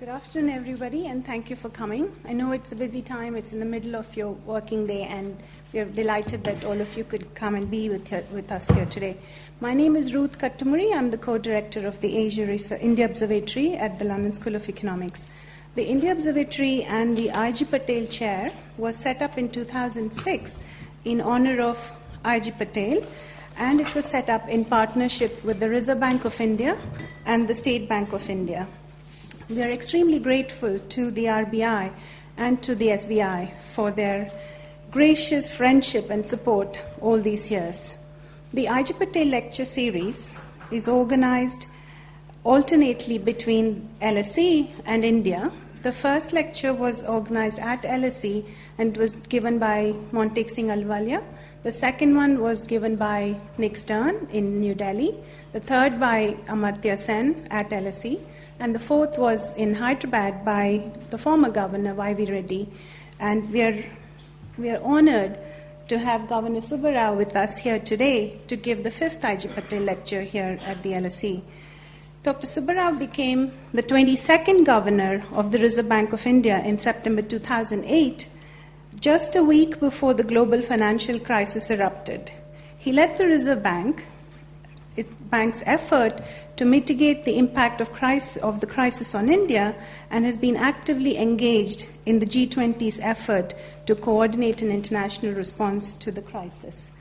Good afternoon, everybody, and thank you for coming. I know it's a busy time. It's in the middle of your working day, and we're delighted that all of you could come and be with us here today. My name is Ruth Kattumuri. I'm the co-director of the India Observatory at the London School of Economics. The India Observatory and the I.G. Patel Chair was set up in 2006 in honor of I.G. Patel, and it was set up in partnership with the Reserve Bank of India and the State Bank of India. We are extremely grateful to the RBI and to the SBI for their gracious friendship and support all these years. The I.G. Patel Lecture Series is organized alternately between LSE and India. The first lecture was organized at LSE and was given by Montek Singh Alwalia. The second one was given by Nick Stern in New Delhi. The third by Amartya Sen at LSE. And the fourth was in Hyderabad by the former governor, Y.V. Reddy. And we are honored to have Governor Subbarao with us here today to give the fifth I.G. Patel lecture here at the LSE. Dr. Subbarao became the 22nd governor of the Reserve Bank of India in September 2008, just a week before the global financial crisis erupted. He led the Reserve Bank's effort to mitigate the impact of the crisis on India and has been actively engaged in the G20's effort to coordinate an international response to the crisis.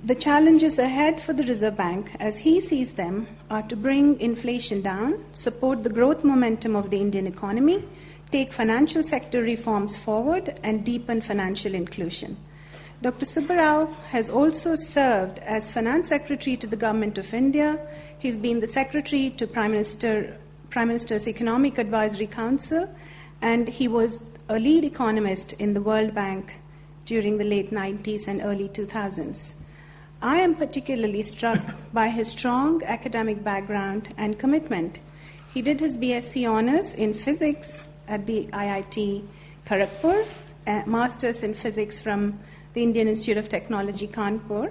The challenges ahead for the Reserve Bank, as he sees them, are to bring inflation down, support the growth momentum of the Indian economy, take financial sector reforms forward, and deepen financial inclusion. Dr. Subbarao has also served as Finance Secretary to the Government of India. He's been the Secretary to Prime Minister's Economic Advisory Council, and he was a lead economist in the World Bank during the late 90s and early 2000s. I am particularly struck by his strong academic background and commitment. He did his BSc Honours in Physics at the IIT Kharagpur, Masters in Physics from the Indian Institute of Technology, Kanpur.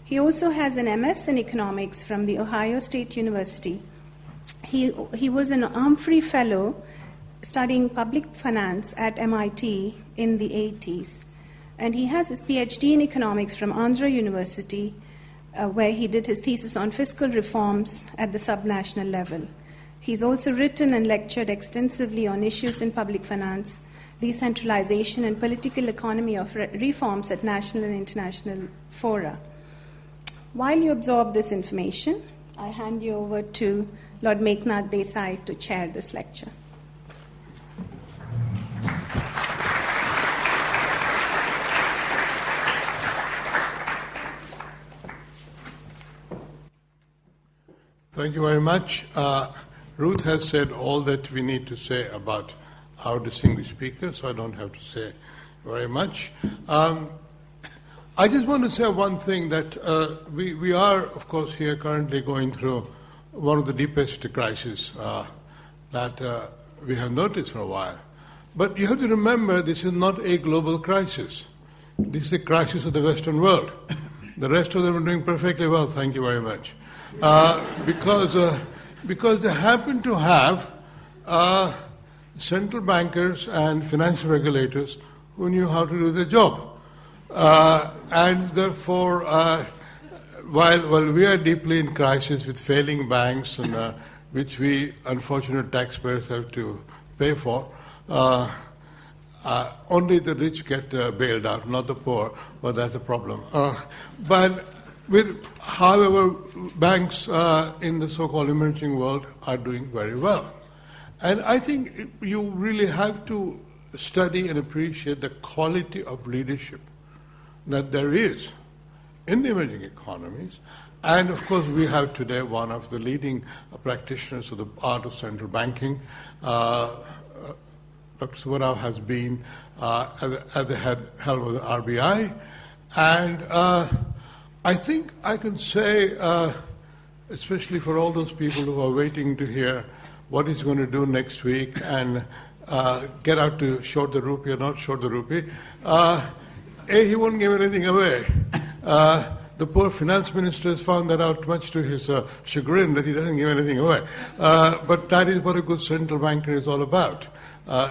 He also has an MS in Economics from the Ohio State University. He was an Humphrey Fellow studying public finance at MIT in the 80s. And he has his PhD in Economics from Andhra University, where he did his thesis on fiscal reforms at the subnational level. He's also written and lectured extensively on issues in public finance, decentralization, and political economy of reforms at national and international fora. While you absorb this information, I hand you over to Lord Meghnad Desai to chair this lecture. Thank you very much. Ruth has said all that we need to say about our distinguished speaker, so I don't have to say very much. I just want to say one thing, that we are, of course, here currently going through one of the deepest crises that we have noticed for a while. But you have to remember, this is not a global crisis. This is a crisis of the Western world. The rest of them are doing perfectly well, thank you very much. Because they happen to have central bankers and financial regulators who knew how to do their job. And therefore, while we are deeply in crisis with failing banks, and which we, unfortunate taxpayers, have to pay for, only the rich get bailed out, not the poor, but that's a problem. However, banks in the so-called emerging world are doing very well. And I think you really have to study and appreciate the quality of leadership that there is in the emerging economies. And of course, we have today one of the leading practitioners of the art of central banking. Dr. Subbarao has been at the helm of the RBI. And I think I can say, especially for all those people who are waiting to hear what he's going to do next week and get out to short the rupee or not short the rupee, he won't give anything away. The poor finance minister has found that out, much to his chagrin, that he doesn't give anything away. But that is what a good central banker is all about.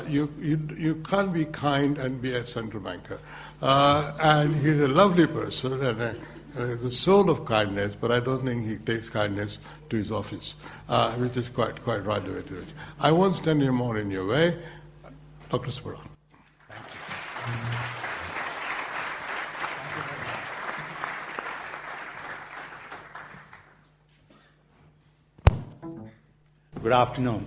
You can't be kind and be a central banker. And he's a lovely person and the soul of kindness, but I don't think he takes kindness to his office, which is quite right the way to do it. I won't stand any more in your way. Dr. Subbarao. Good afternoon,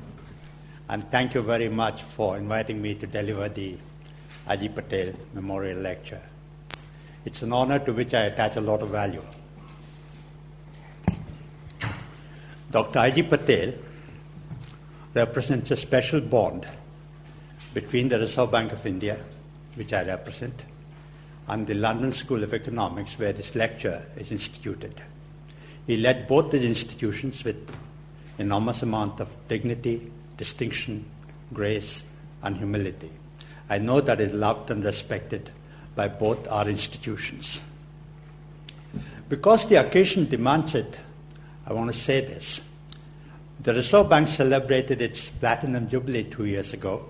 and thank you very much for inviting me to deliver the Ajit Patel Memorial Lecture. It's an honor to which I attach a lot of value. Dr. Ajit Patel represents a special bond between the Reserve Bank of India, which I represent, and the London School of Economics, where this lecture is instituted. He led both these institutions with enormous amount of dignity, distinction, grace, and humility. I know that is loved and respected by both our institutions. Because the occasion demands it, I want to say this. The Reserve Bank celebrated its Platinum Jubilee 2 years ago.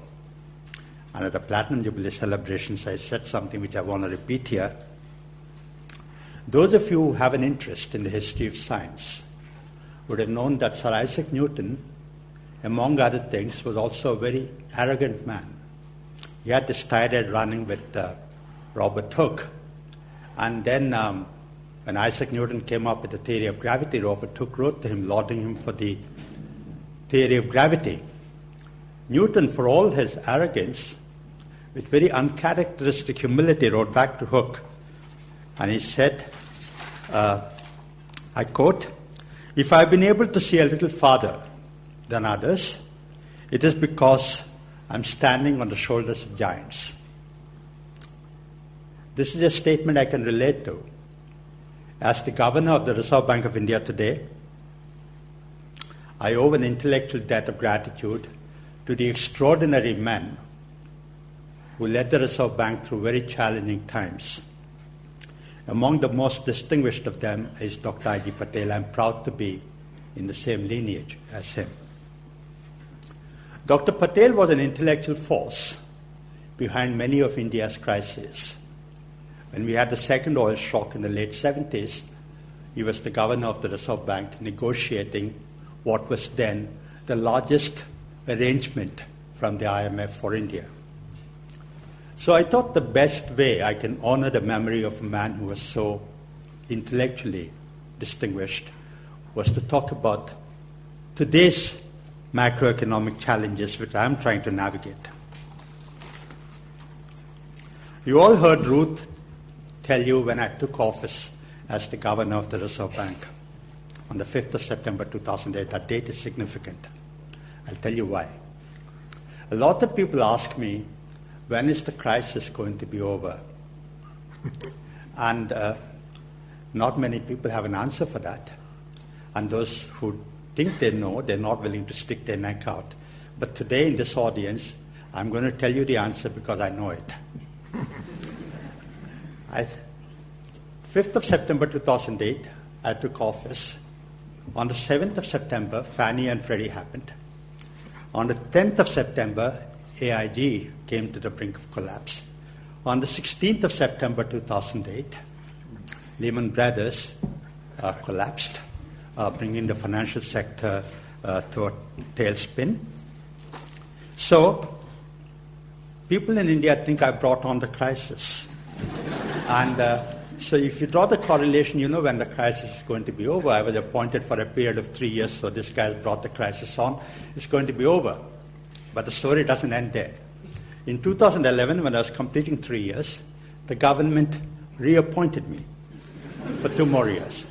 And at the Platinum Jubilee celebrations, I said something which I want to repeat here. Those of you who have an interest in the history of science would have known that Sir Isaac Newton, among other things, was also a very arrogant man. He had this tirade running with Robert Hooke. And then when Isaac Newton came up with the theory of gravity, Robert Hooke wrote to him, lauding him for the theory of gravity. Newton, for all his arrogance, with very uncharacteristic humility, wrote back to Hooke. And he said, I quote, "If I've been able to see a little farther than others, it is because I'm standing on the shoulders of giants." This is a statement I can relate to. As the governor of the Reserve Bank of India today, I owe an intellectual debt of gratitude to the extraordinary men who led the Reserve Bank through very challenging times. Among the most distinguished of them is Dr. Ajit Patel. I'm proud to be in the same lineage as him. Dr. Patel was an intellectual force behind many of India's crises. When we had the second oil shock in the late 70s, he was the governor of the Reserve Bank negotiating what was then the largest arrangement from the IMF for India. So I thought the best way I can honor the memory of a man who was so intellectually distinguished was to talk about today's macroeconomic challenges which I'm trying to navigate. You all heard Ruth tell you when I took office as the governor of the Reserve Bank on the 5th of September 2008. That date is significant. I'll tell you why. A lot of people ask me, when is the crisis going to be over? And not many people have an answer for that. And those who think they know, they're not willing to stick their neck out. But today in this audience, I'm going to tell you the answer because I know it. 5th of September 2008, I took office. On the 7th of September, Fannie and Freddie happened. On the 10th of September, AIG came to the brink of collapse. On the 16th of September 2008, Lehman Brothers collapsed, bringing the financial sector to a tailspin. So, people in India think I brought on the crisis. And so if you draw the correlation, you know when the crisis is going to be over. I was appointed for a period of 3 years, so this guy brought the crisis on. It's going to be over. But the story doesn't end there. In 2011, when I was completing 3 years, the government reappointed me for 2 more years.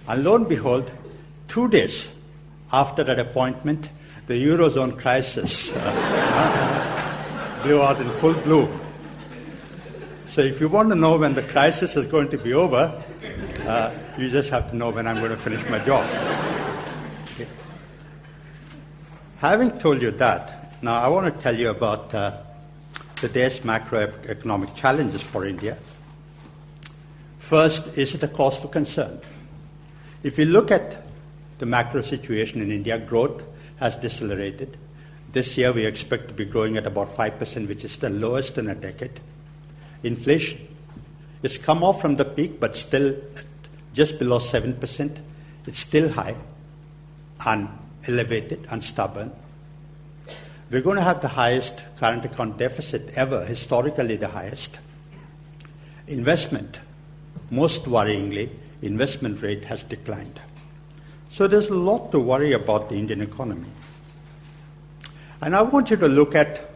And lo and behold, 2 days after that appointment, the Eurozone crisis blew out in full bloom. So if you want to know when the crisis is going to be over, you just have to know when I'm going to finish my job. Okay. Having told you that, now I want to tell you about today's macroeconomic challenges for India. First, is it a cause for concern? If you look at the macro situation in India, growth has decelerated. This year we expect to be growing at about 5%, which is the lowest in a decade. Inflation, it's come off from the peak, but still just below 7%. It's still high and elevated and stubborn. We're going to have the highest current account deficit ever, historically the highest. Investment, most worryingly, investment rate has declined. So there's a lot to worry about the Indian economy. And I want you to look at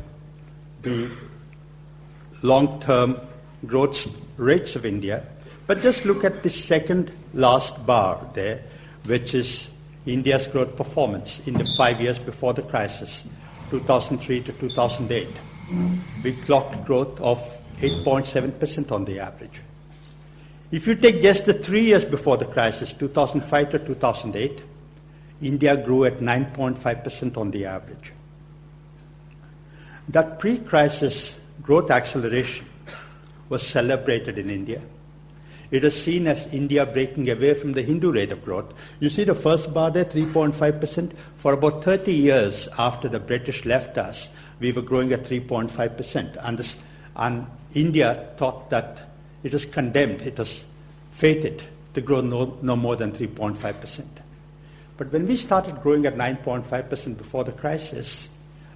the long-term growth rates of India, but just look at the second last bar there, which is India's growth performance in the 5 years before the crisis, 2003 to 2008. We clocked growth of 8.7% on the average. If you take just the 3 years before the crisis, 2005 to 2008, India grew at 9.5% on the average. That pre-crisis growth acceleration was celebrated in India. It is seen as India breaking away from the Hindu rate of growth. You see the first bar there, 3.5%. For about 30 years after the British left us, we were growing at 3.5%. And India thought that it was condemned, it was fated to grow no more than 3.5%. But when we started growing at 9.5% before the crisis,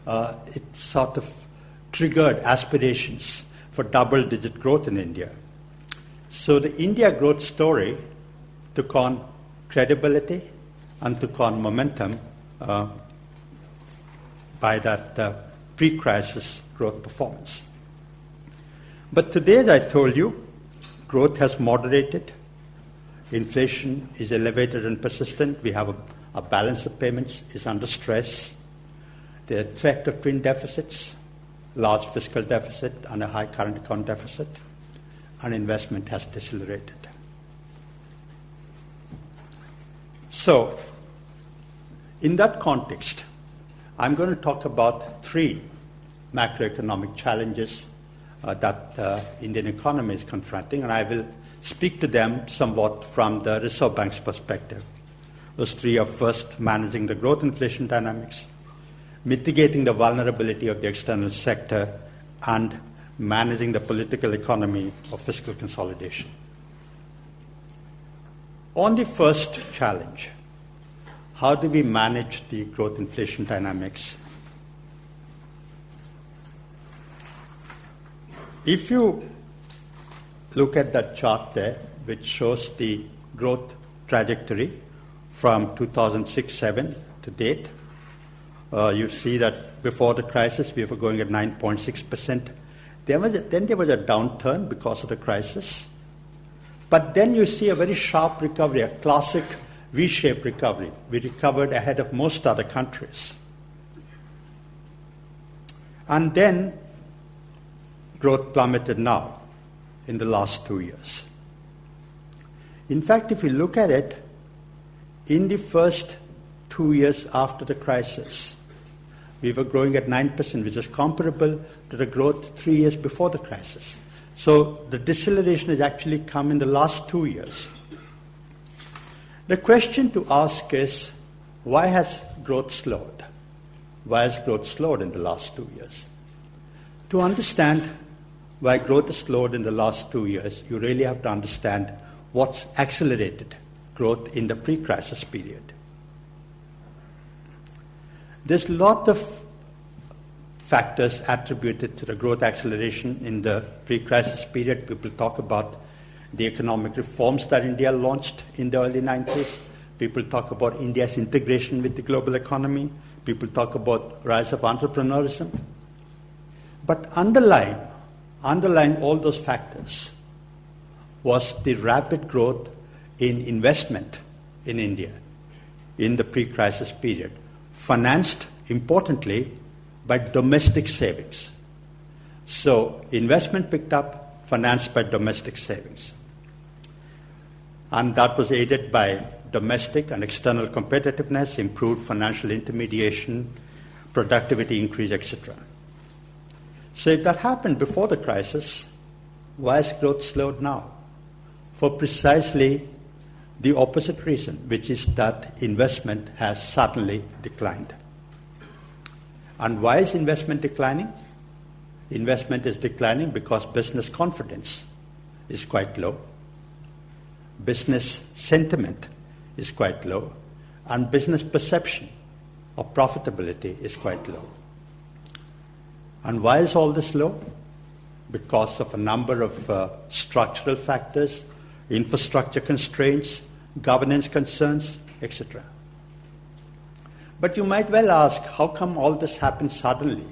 it sort of triggered aspirations for double-digit growth in India. So the India growth story took on credibility and took on momentum by that pre-crisis growth performance. But today, as I told you, growth has moderated. Inflation is elevated and persistent. We have a balance of payments is under stress. The threat of twin deficits, large fiscal deficit and a high current account deficit, and investment has decelerated. So, in that context, I'm going to talk about three macroeconomic challenges that the Indian economy is confronting, and I will speak to them somewhat from the Reserve Bank's perspective. Those three are first, managing the growth inflation dynamics, mitigating the vulnerability of the external sector, and managing the political economy of fiscal consolidation. On the first challenge, how do we manage the growth inflation dynamics? If you look at that chart there, which shows the growth trajectory from 2006-07 to date, you see that before the crisis we were going at 9.6%. Then there was a downturn because of the crisis. But then you see a very sharp recovery, a classic V-shaped recovery. We recovered ahead of most other countries. And then growth plummeted now in the last 2 years. In fact, if you look at it, in the first 2 years after the crisis, we were growing at 9%, which is comparable to the growth 3 years before the crisis. So the deceleration has actually come in the last 2 years. The question to ask is, why has growth slowed? Why has growth slowed in the last 2 years? To understand why growth has slowed in the last 2 years, you really have to understand what's accelerated growth in the pre-crisis period. There's a lot of factors attributed to the growth acceleration in the pre-crisis period. People talk about the economic reforms that India launched in the early 90s. People talk about India's integration with the global economy. People talk about rise of entrepreneurism. But underlying all those factors was the rapid growth in investment in India in the pre-crisis period, financed, importantly, by domestic savings. So investment picked up, financed by domestic savings. And that was aided by domestic and external competitiveness, improved financial intermediation, productivity increase, etc. So if that happened before the crisis, why has growth slowed now? for precisely the opposite reason, which is that investment has suddenly declined. And why is investment declining? Investment is declining because business confidence is quite low, business sentiment is quite low, and business perception of profitability is quite low. And why is all this low? Because of a number of structural factors, infrastructure constraints, governance concerns, etc. But you might well ask, how come all this happened suddenly?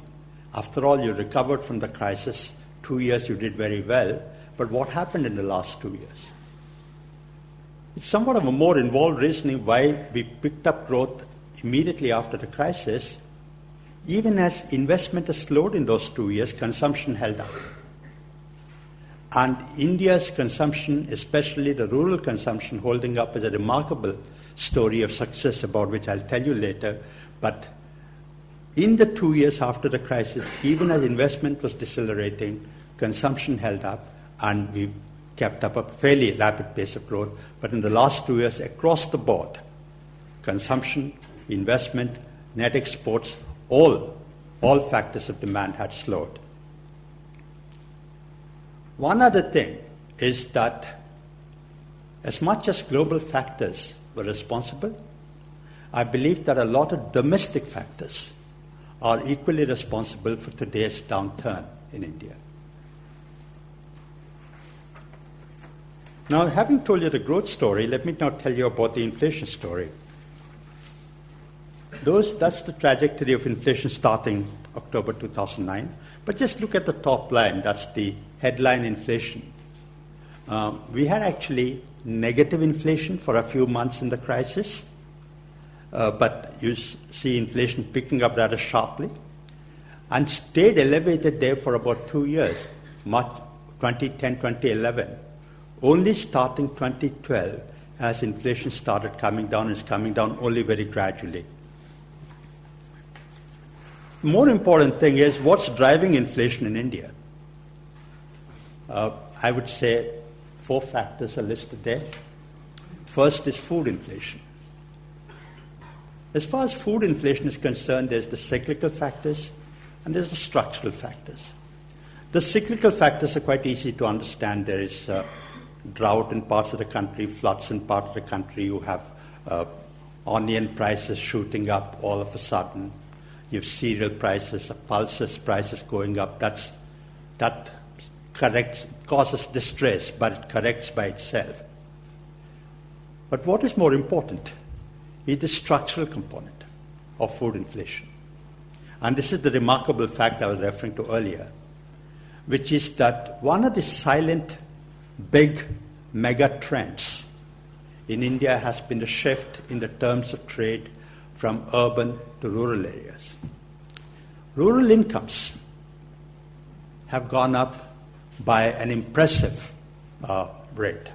After all, you recovered from the crisis. 2 years you did very well. But what happened in the last 2 years? It's somewhat of a more involved reasoning why we picked up growth immediately after the crisis. Even as investment has slowed in those 2 years, consumption held up. And India's consumption, especially the rural consumption, holding up is a remarkable story of success about which I'll tell you later. But in the 2 years after the crisis, even as investment was decelerating, consumption held up and we kept up a fairly rapid pace of growth. But in the last 2 years, across the board, consumption, investment, net exports, all factors of demand had slowed. One other thing is that as much as global factors were responsible, I believe that a lot of domestic factors are equally responsible for today's downturn in India. Now, having told you the growth story, let me now tell you about the inflation story. That's the trajectory of inflation starting October 2009. But just look at the top line. That's the headline inflation. We had actually negative inflation for a few months in the crisis, but you see inflation picking up rather sharply and stayed elevated there for about 2 years, March 2010, 2011. Only starting 2012 as inflation started coming down, it's coming down only very gradually. The more important thing is what's driving inflation in India. I would say 4 factors are listed there. First is food inflation. As far as food inflation is concerned, there's the cyclical factors and there's the structural factors. The cyclical factors are quite easy to understand. There is drought in parts of the country, floods in parts of the country. You have onion prices shooting up all of a sudden. You have cereal prices, pulses prices going up. That causes distress, but it corrects by itself. But what is more important is the structural component of food inflation. And this is the remarkable fact I was referring to earlier, which is that one of the silent, big mega trends in India has been the shift in the terms of trade from urban to rural areas. Rural incomes have gone up by an impressive rate.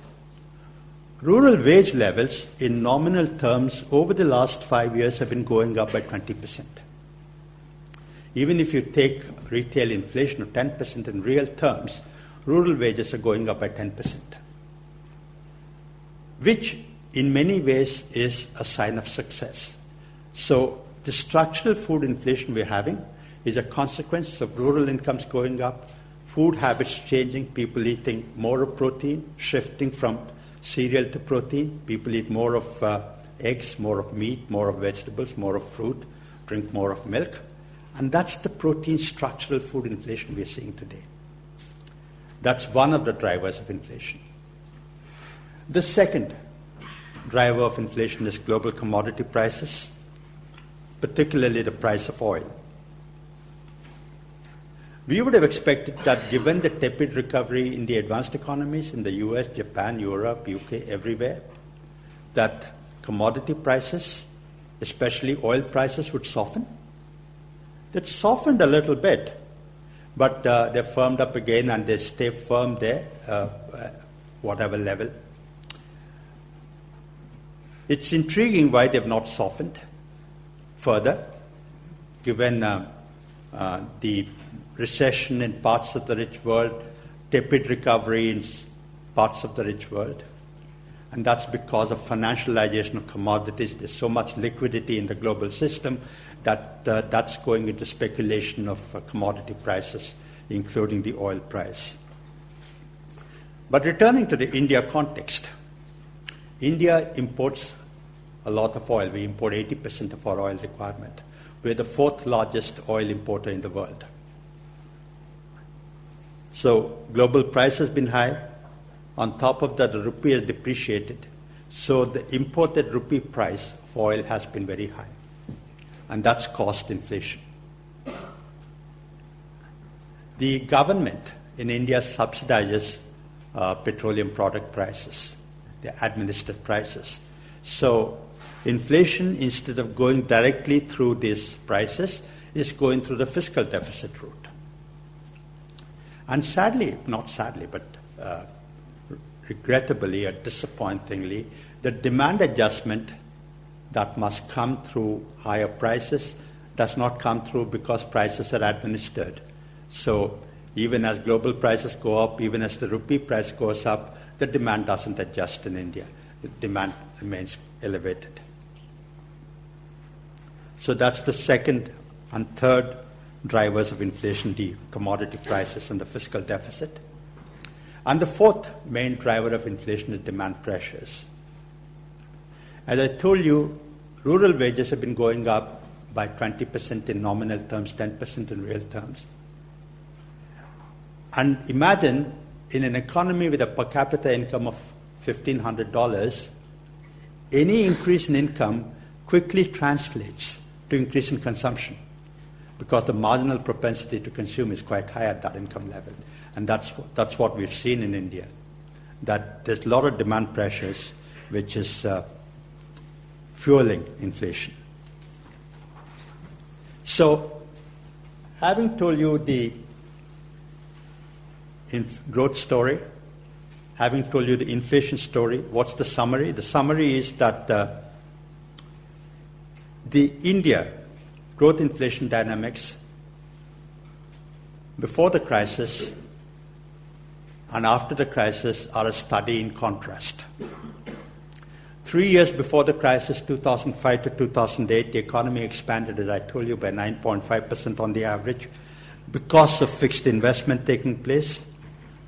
Rural wage levels in nominal terms over the last 5 years have been going up by 20%. Even if you take retail inflation of 10% in real terms, rural wages are going up by 10%, which in many ways is a sign of success. So the structural food inflation we're having is a consequence of rural incomes going up, food habits changing, people eating more of protein, shifting from cereal to protein, people eat more of eggs, more of meat, more of vegetables, more of fruit, drink more of milk. And that's the protein structural food inflation we're seeing today. That's one of the drivers of inflation. The second driver of inflation is global commodity prices, particularly the price of oil. We would have expected that given the tepid recovery in the advanced economies in the US, Japan, Europe, UK, everywhere, that commodity prices, especially oil prices, would soften. That softened a little bit, but they firmed up again and they stay firm there, whatever level. It's intriguing why they've not softened further, given the recession in parts of the rich world, tepid recovery in parts of the rich world. And that's because of financialization of commodities. There's so much liquidity in the global system that that's going into speculation of commodity prices, including the oil price. But returning to the India context, India imports a lot of oil. We import 80% of our oil requirement. We're the fourth largest oil importer in the world. So global price has been high. On top of that, the rupee has depreciated. So the imported rupee price of oil has been very high. And that's caused inflation. The government in India subsidizes petroleum product prices, the administered prices. So inflation, instead of going directly through these prices, is going through the fiscal deficit route. And sadly, not sadly, but regrettably or disappointingly, the demand adjustment that must come through higher prices does not come through because prices are administered. So even as global prices go up, even as the rupee price goes up, the demand doesn't adjust in India. The demand remains elevated. So that's the second and third drivers of inflation, the commodity prices and the fiscal deficit. And the fourth main driver of inflation is demand pressures. As I told you, rural wages have been going up by 20% in nominal terms, 10% in real terms. And imagine in an economy with a per capita income of $1,500, any increase in income quickly translates to increase in consumption because the marginal propensity to consume is quite high at that income level. And that's what we've seen in India, that there's a lot of demand pressures which is fueling inflation. So, having told you the growth story, having told you the inflation story, what's the summary? The summary is that the India growth inflation dynamics before the crisis and after the crisis are a study in contrast. 3 years before the crisis, 2005 to 2008, the economy expanded, as I told you, by 9.5% on the average because of fixed investment taking place,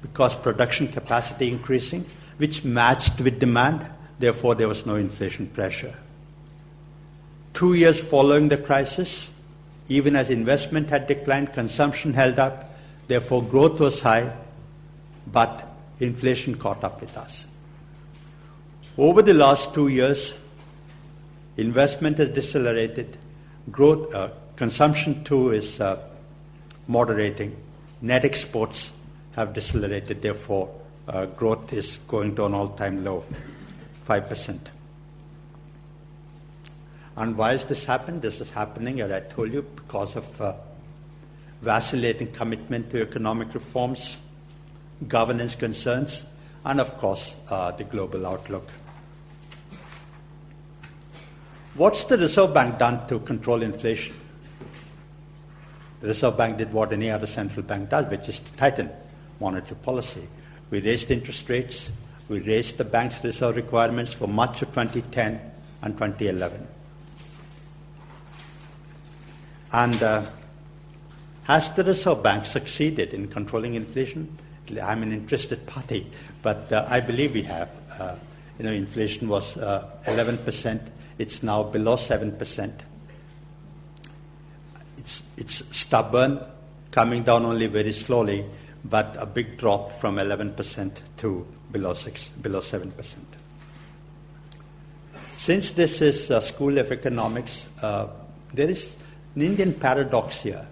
because production capacity increasing, which matched with demand. Therefore, there was no inflation pressure. 2 years following the crisis, even as investment had declined, consumption held up. Therefore, growth was high, but inflation caught up with us. Over the last 2 years, investment has decelerated. Growth, consumption too is moderating. Net exports have decelerated. Therefore, growth is going to an all-time low, 5%. And why has this happened? This is happening, as I told you, because of vacillating commitment to economic reforms, governance concerns, and of course, the global outlook. What's the Reserve Bank done to control inflation? The Reserve Bank did what any other central bank does, which is to tighten monetary policy. We raised interest rates. We raised the bank's reserve requirements for much of 2010 and 2011. And has the Reserve Bank succeeded in controlling inflation? I'm an interested party, but I believe we have. Inflation was 11%. It's now below 7%. It's stubborn, coming down only very slowly, but a big drop from 11% to below 7%. Since this is a school of economics, there is an Indian paradox here,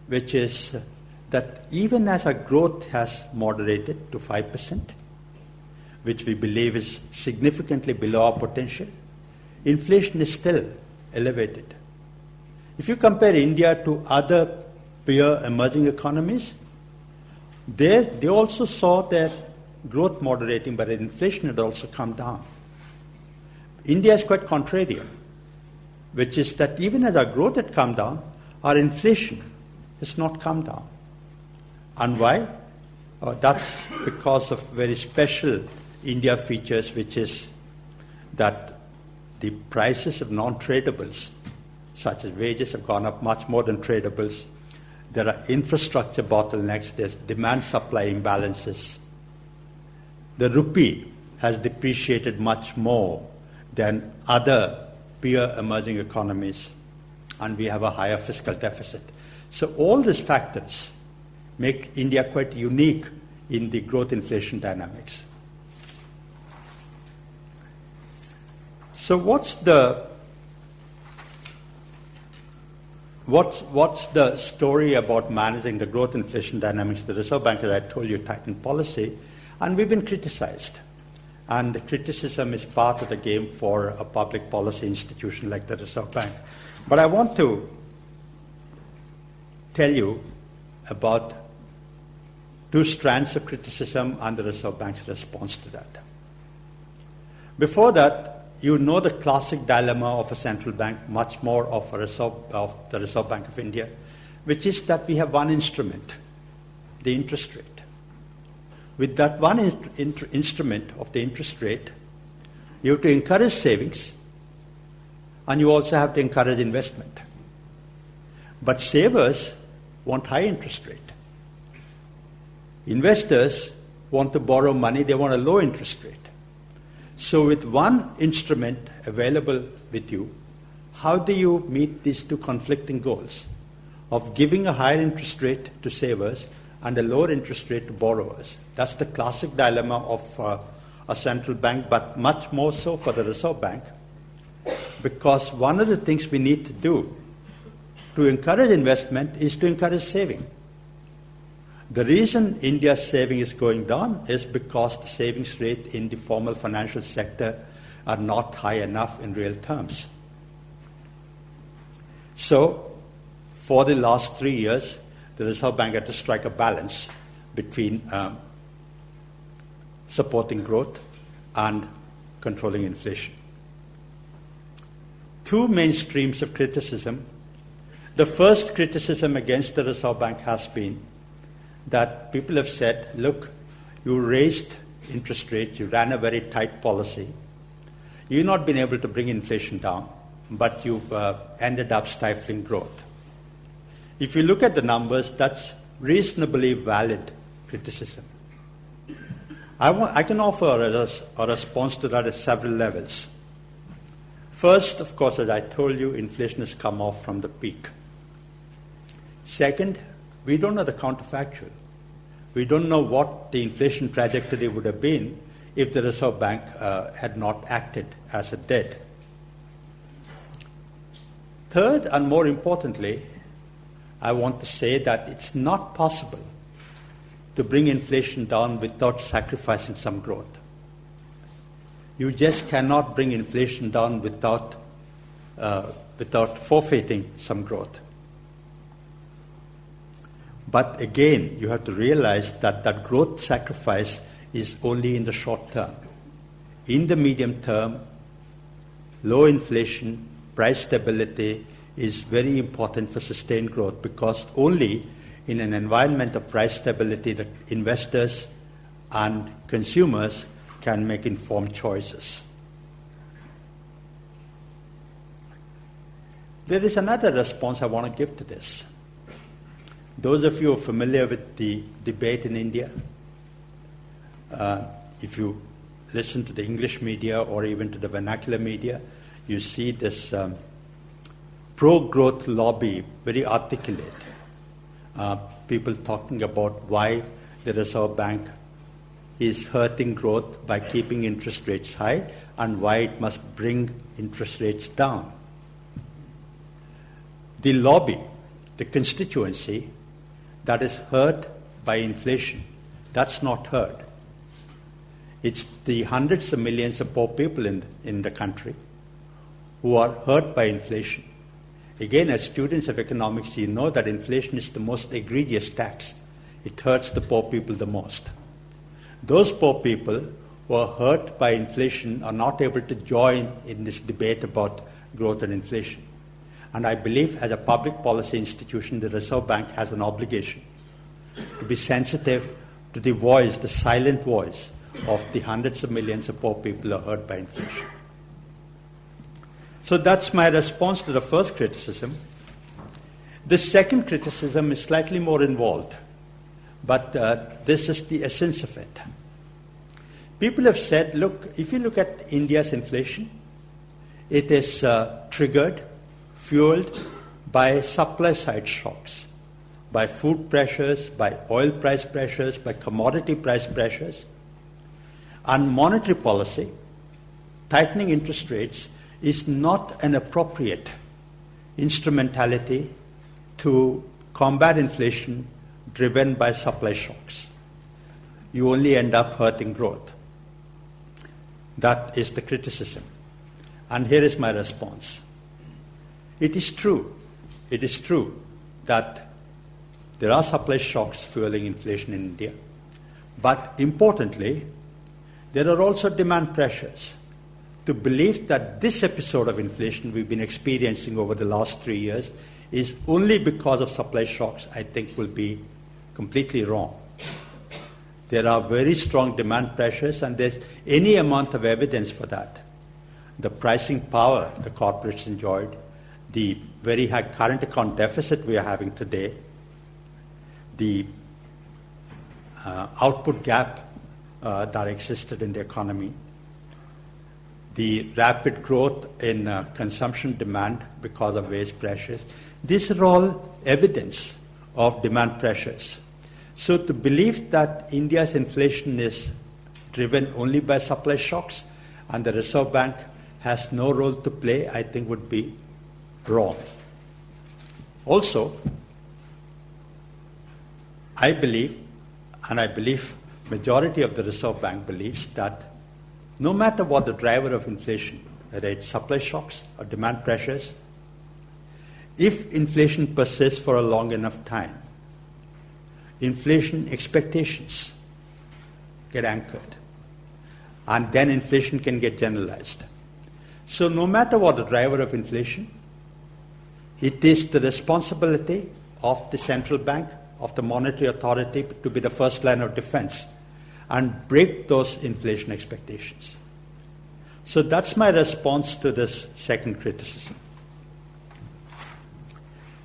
which is that even as our growth has moderated to 5%, which we believe is significantly below our potential, inflation is still elevated. If you compare India to other peer emerging economies, they also saw their growth moderating, but inflation had also come down. India is quite contrarian, which is that even as our growth had come down, our inflation has not come down. And why? That's because of very special India features, which is that the prices of non-tradables, such as wages, have gone up much more than tradables. There are infrastructure bottlenecks, there's demand-supply imbalances. The rupee has depreciated much more than other peer emerging economies, and we have a higher fiscal deficit. So all these factors make India quite unique in the growth inflation dynamics. So what's the story about managing the growth inflation dynamics? The Reserve Bank, as I told you, tightened policy, and we've been criticized. And the criticism is part of the game for a public policy institution like the Reserve Bank. But I want to tell you about two strands of criticism and the Reserve Bank's response to that. Before that, you know the classic dilemma of a central bank, much more of the Reserve Bank of India, which is that we have one instrument, the interest rate. With that one instrument of the interest rate, you have to encourage savings, and you also have to encourage investment. But savers want high interest rate. Investors want to borrow money, they want a low interest rate. So with one instrument available with you, how do you meet these two conflicting goals of giving a higher interest rate to savers and a lower interest rate to borrowers? That's the classic dilemma of a central bank, but much more so for the Reserve Bank, because one of the things we need to do to encourage investment is to encourage saving. The reason India's saving is going down is because the savings rate in the formal financial sector are not high enough in real terms. So, for the last 3 years, the Reserve Bank had to strike a balance between supporting growth and controlling inflation. Two main streams of criticism. The first criticism against the Reserve Bank has been that people have said, look, you raised interest rates, you ran a very tight policy, you've not been able to bring inflation down, but you've ended up stifling growth. If you look at the numbers, that's reasonably valid criticism. I can offer a response to that at several levels. First, of course, as I told you, inflation has come off from the peak. Second, we don't know the counterfactual. We don't know what the inflation trajectory would have been if the Reserve Bank had not acted as it did. Third, and more importantly, I want to say that it's not possible to bring inflation down without sacrificing some growth. You just cannot bring inflation down without forfeiting some growth. But again, you have to realize that that growth sacrifice is only in the short term. In the medium term, low inflation, price stability is very important for sustained growth, because only in an environment of price stability that investors and consumers can make informed choices. There is another response I want to give to this. Those of you who are familiar with the debate in India, if you listen to the English media or even to the vernacular media, you see this pro-growth lobby, very articulate. People talking about why the Reserve Bank is hurting growth by keeping interest rates high and why it must bring interest rates down. The lobby, the constituency that is hurt by inflation, that's not hurt. It's the hundreds of millions of poor people in the country who are hurt by inflation. Again, as students of economics, you know that inflation is the most egregious tax. It hurts the poor people the most. Those poor people who are hurt by inflation are not able to join in this debate about growth and inflation. And I believe as a public policy institution, the Reserve Bank has an obligation to be sensitive to the voice, the silent voice of the hundreds of millions of poor people who are hurt by inflation. So that's my response to the first criticism. The second criticism is slightly more involved, but this is the essence of it. People have said, look, if you look at India's inflation, it is triggered, fueled by supply-side shocks, by food pressures, by oil price pressures, by commodity price pressures. And monetary policy, tightening interest rates, is not an appropriate instrumentality to combat inflation driven by supply shocks. You only end up hurting growth. That is the criticism. And here is my response. It is true that there are supply shocks fueling inflation in India. But importantly, there are also demand pressures. To believe that this episode of inflation we've been experiencing over the last 3 years is only because of supply shocks, I think will be completely wrong. There are very strong demand pressures, and there's any amount of evidence for that. The pricing power the corporates enjoyed, the very high current account deficit we are having today, the output gap that existed in the economy, the rapid growth in consumption demand because of wage pressures. These are all evidence of demand pressures. So to believe that India's inflation is driven only by supply shocks and the Reserve Bank has no role to play, I think would be wrong. Also, I believe, and I believe majority of the Reserve Bank believes, that no matter what the driver of inflation, whether it's supply shocks or demand pressures, if inflation persists for a long enough time, inflation expectations get anchored, and then inflation can get generalized. So no matter what the driver of inflation, it is the responsibility of the central bank, of the monetary authority, to be the first line of defense and break those inflation expectations. So that's my response to this second criticism.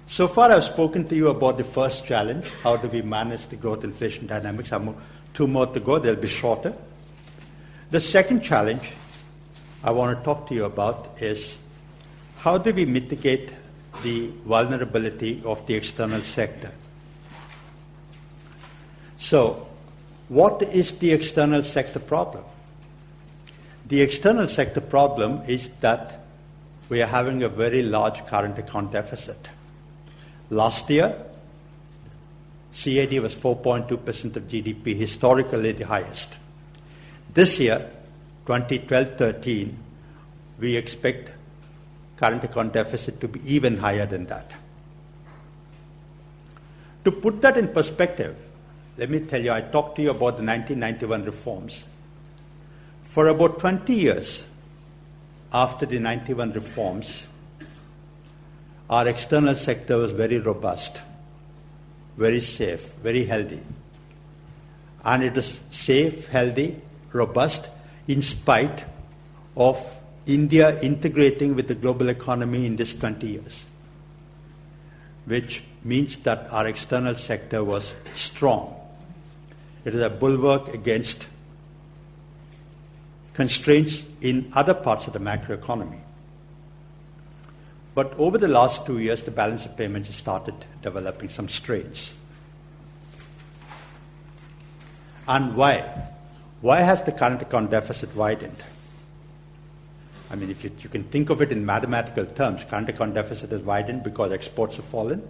So far I've spoken to you about the first challenge, how do we manage the growth inflation dynamics. I have 2 more to go, they'll be shorter. The second challenge I want to talk to you about is how do we mitigate the vulnerability of the external sector. So, what is the external sector problem? The external sector problem is that we are having a very large current account deficit. Last year, CAD was 4.2% of GDP, historically the highest. This year, 2012-13, we expect current account deficit to be even higher than that. To put that in perspective, let me tell you, I talked to you about the 1991 reforms. For about 20 years after the 91 reforms, our external sector was very robust, very safe, very healthy. And it was safe, healthy, robust, in spite of India integrating with the global economy in this 20 years, which means that our external sector was strong. It is a bulwark against constraints in other parts of the macroeconomy. But over the last 2 years, the balance of payments has started developing some strains. And why? Why has the current account deficit widened? I mean, if you can think of it in mathematical terms, current account deficit has widened because exports have fallen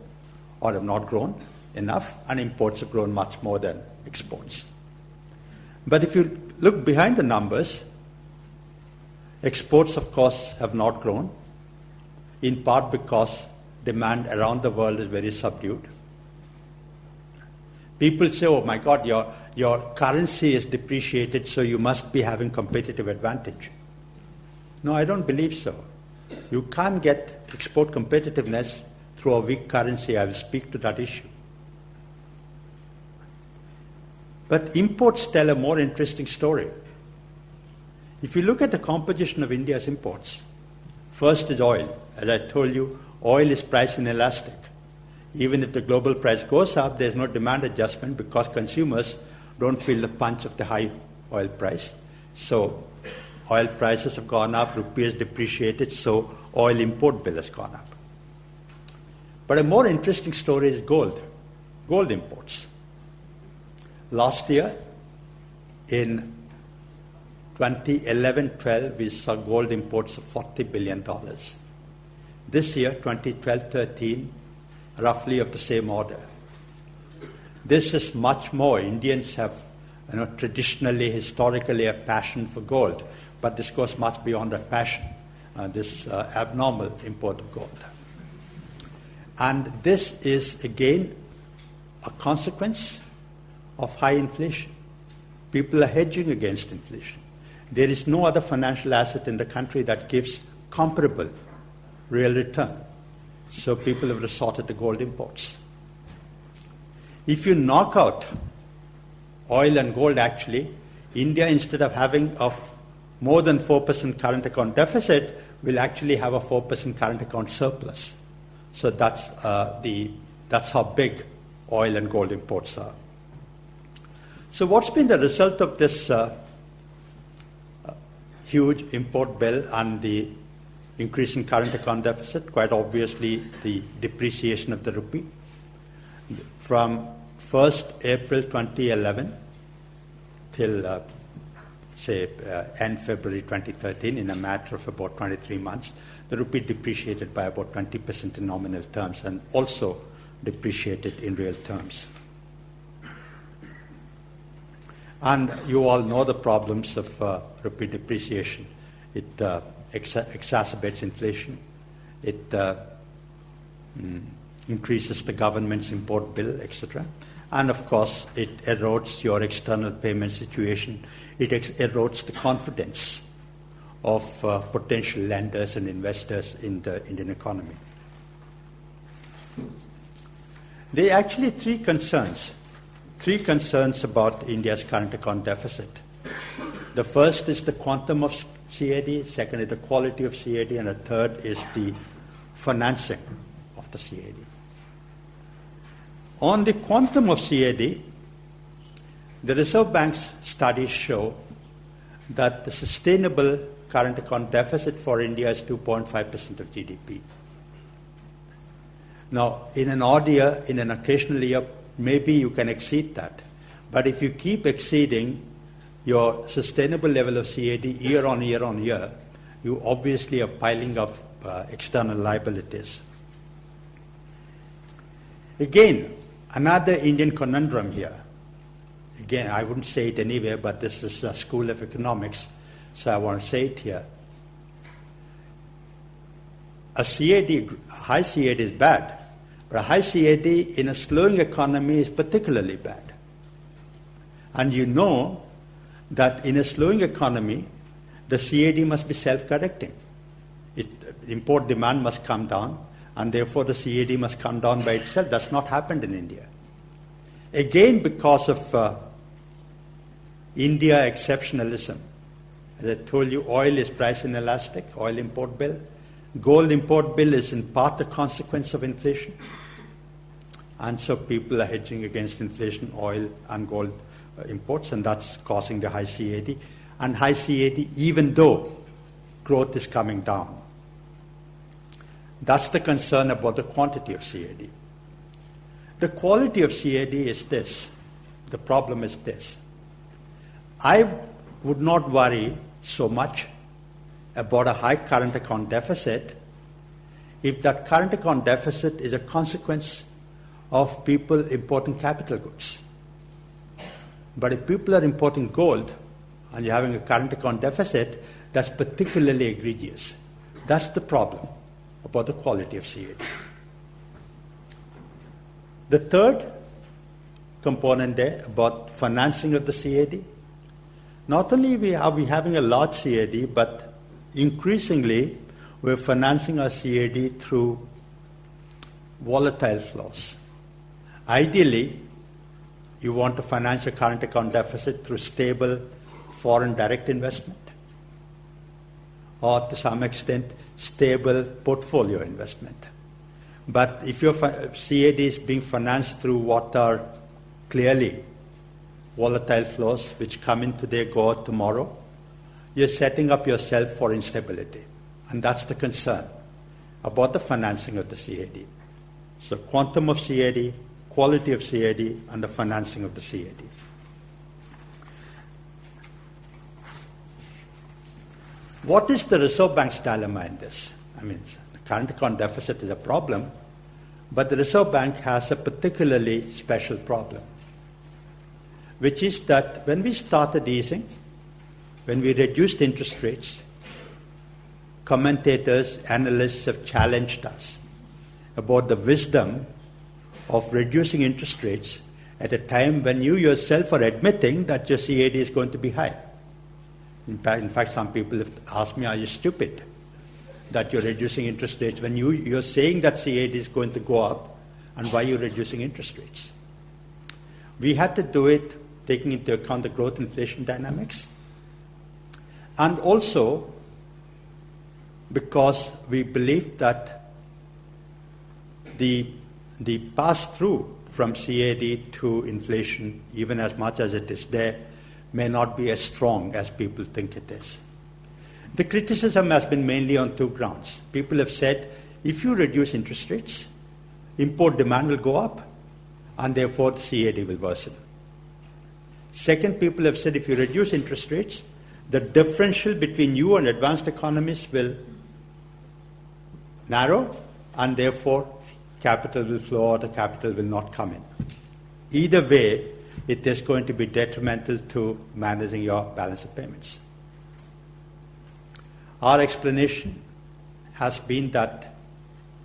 or have not grown enough, and imports have grown much more than exports. But if you look behind the numbers, exports, of course, have not grown, in part because demand around the world is very subdued. People say, oh my God, your currency is depreciated, so you must be having competitive advantage. No, I don't believe so. You can't get export competitiveness through a weak currency. I will speak to that issue. But imports tell a more interesting story. If you look at the composition of India's imports, first is oil. As I told you, oil is price inelastic. Even if the global price goes up, there's no demand adjustment because consumers don't feel the punch of the high oil price. So oil prices have gone up, rupee has depreciated, so oil import bill has gone up. But a more interesting story is gold imports. Last year, in 2011-12, we saw gold imports of $40 billion. This year, 2012-13, roughly of the same order. This is much more. Indians have traditionally, historically, a passion for gold, but this goes much beyond that passion, this abnormal import of gold. And this is, again, a consequence of high inflation. People are hedging against inflation. There is no other financial asset in the country that gives comparable real return. So people have resorted to gold imports. If you knock out oil and gold, actually, India, instead of having a more than 4% current account deficit, will actually have a 4% current account surplus. So that's how big oil and gold imports are. So what's been the result of this huge import bill and the increase in current account deficit? Quite obviously, the depreciation of the rupee. From 1st April 2011 till, end February 2013, in a matter of about 23 months, the rupee depreciated by about 20% in nominal terms and also depreciated in real terms. And you all know the problems of rupee depreciation. It exacerbates inflation. It increases the government's import bill, etc. And of course, it erodes your external payment situation. It erodes the confidence of potential lenders and investors in the Indian economy. There are actually three concerns about India's current account deficit. The first is the quantum of CAD, second is the quality of CAD, and the third is the financing of the CAD. On the quantum of CAD, the Reserve Bank's studies show that the sustainable current account deficit for India is 2.5% of GDP. Now, in an odd year, in an occasional year, maybe you can exceed that. But if you keep exceeding your sustainable level of CAD year on year on year, you obviously are piling up external liabilities. Again, another Indian conundrum here. Again, I wouldn't say it anywhere, but this is a school of economics, so I want to say it here. A high CAD is bad, but a high CAD in a slowing economy is particularly bad. And you know that in a slowing economy, the CAD must be self-correcting. Import demand must come down, and therefore the CAD must come down by itself. That's not happened in India. Again, because of India exceptionalism. As I told you, oil is price inelastic, oil import bill. Gold import bill is in part a consequence of inflation. And so people are hedging against inflation, oil and gold imports, and that's causing the high CAD. And high CAD even though growth is coming down. That's the concern about the quantity of CAD. The quality of CAD is this. The problem is this. I would not worry so much about a high current account deficit if that current account deficit is a consequence of people importing capital goods. But if people are importing gold and you're having a current account deficit, that's particularly egregious. That's the problem about the quality of CAD. The third component there about financing of the CAD, not only are we having a large CAD, but increasingly we're financing our CAD through volatile flows. Ideally, you want to finance your current account deficit through stable foreign direct investment, or to some extent stable portfolio investment. But if your CAD is being financed through what are clearly volatile flows which come in today, go out tomorrow, you're setting up yourself for instability. And that's the concern about the financing of the CAD. So quantum of CAD, quality of CAD, and the financing of the CAD. What is the Reserve Bank's dilemma in this? I mean, the current account deficit is a problem, but the Reserve Bank has a particularly special problem, which is that when we started easing, when we reduced interest rates, commentators, analysts have challenged us about the wisdom of reducing interest rates at a time when you yourself are admitting that your CAD is going to be high. In fact, some people have asked me, are you stupid that you're reducing interest rates when you're saying that CAD is going to go up, and why are you reducing interest rates? We had to do it taking into account the growth inflation dynamics, and also because we believed that the pass-through from CAD to inflation, even as much as it is there, may not be as strong as people think it is. The criticism has been mainly on two grounds. People have said, if you reduce interest rates, import demand will go up, and therefore the CAD will worsen. Second, people have said, if you reduce interest rates, the differential between you and advanced economies will narrow, and therefore capital will flow or the capital will not come in. Either way, it is going to be detrimental to managing your balance of payments. Our explanation has been that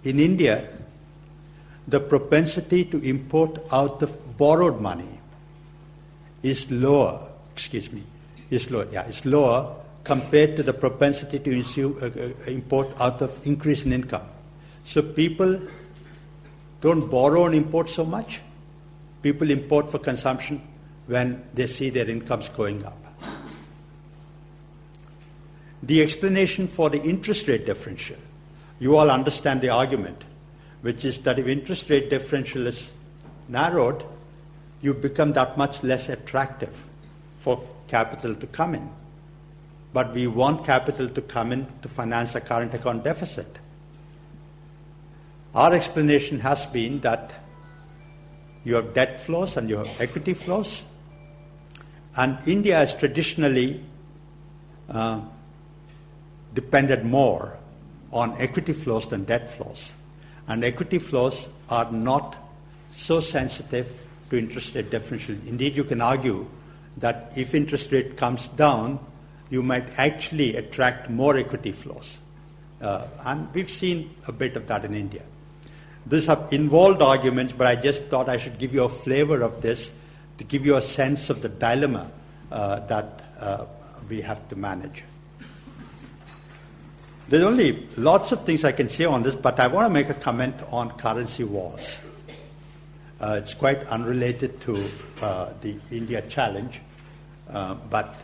in India, the propensity to import out of borrowed money is lower compared to the propensity to import out of increase in income. So people don't borrow and import so much. People import for consumption when they see their incomes going up. The explanation for the interest rate differential, you all understand the argument, which is that if interest rate differential is narrowed, you become that much less attractive for capital to come in. But we want capital to come in to finance a current account deficit. Our explanation has been that you have debt flows and you have equity flows, and India has traditionally depended more on equity flows than debt flows. And equity flows are not so sensitive to interest rate differential. Indeed, you can argue that if interest rate comes down, you might actually attract more equity flows. And we've seen a bit of that in India. These are involved arguments, but I just thought I should give you a flavor of this to give you a sense of the dilemma that we have to manage. There's only lots of things I can say on this, but I want to make a comment on currency wars. It's quite unrelated to the India challenge, but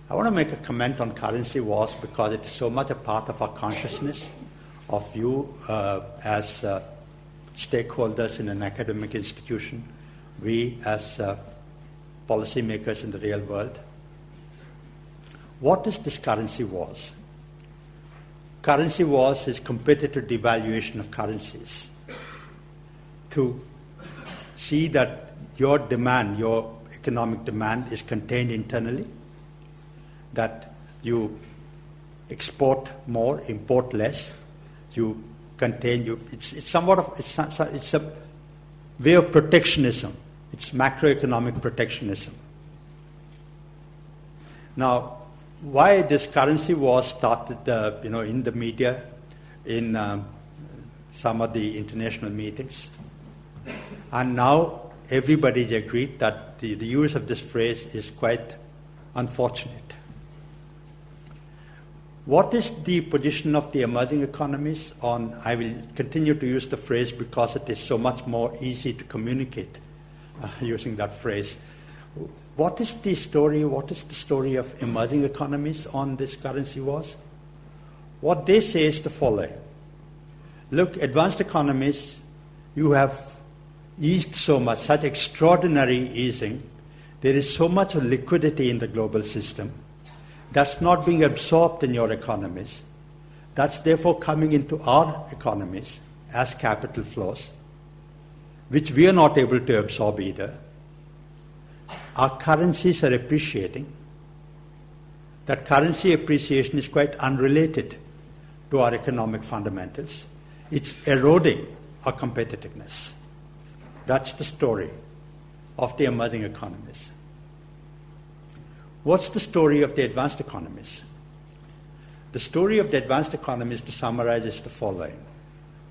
I want to make a comment on currency wars because it is so much a part of our consciousness of you as stakeholders in an academic institution, we as policymakers in the real world. What is this currency wars? Currency wars is competitive devaluation of currencies to see that your demand, your economic demand is contained internally, that you export more, import less, you contain, it's a way of protectionism. It's macroeconomic protectionism. Now, why this currency war started, in the media, in some of the international meetings, and now everybody's agreed that the use of this phrase is quite unfortunate. What is the position of the emerging economies on, I will continue to use the phrase because it is so much more easy to communicate using that phrase. What is the story of emerging economies on this currency wars? What they say is the following. Look, advanced economies, you have eased so much, such extraordinary easing. There is so much liquidity in the global system that's not being absorbed in your economies. That's therefore coming into our economies as capital flows, which we are not able to absorb either. Our currencies are appreciating. That currency appreciation is quite unrelated to our economic fundamentals. It's eroding our competitiveness. That's the story of the emerging economies. What's the story of the advanced economies? The story of the advanced economies, to summarize, is the following,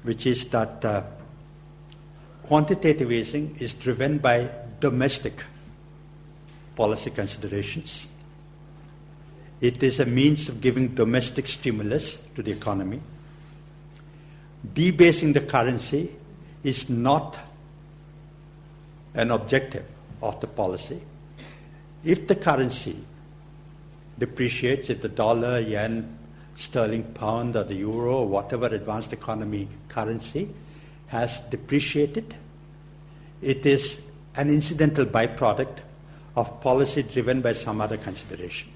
which is that quantitative easing is driven by domestic policy considerations. It is a means of giving domestic stimulus to the economy. Debasing the currency is not an objective of the policy. If the currency depreciates, if the dollar, yen, sterling pound, or the euro, or whatever advanced economy currency has depreciated, it is an incidental byproduct of policy driven by some other consideration.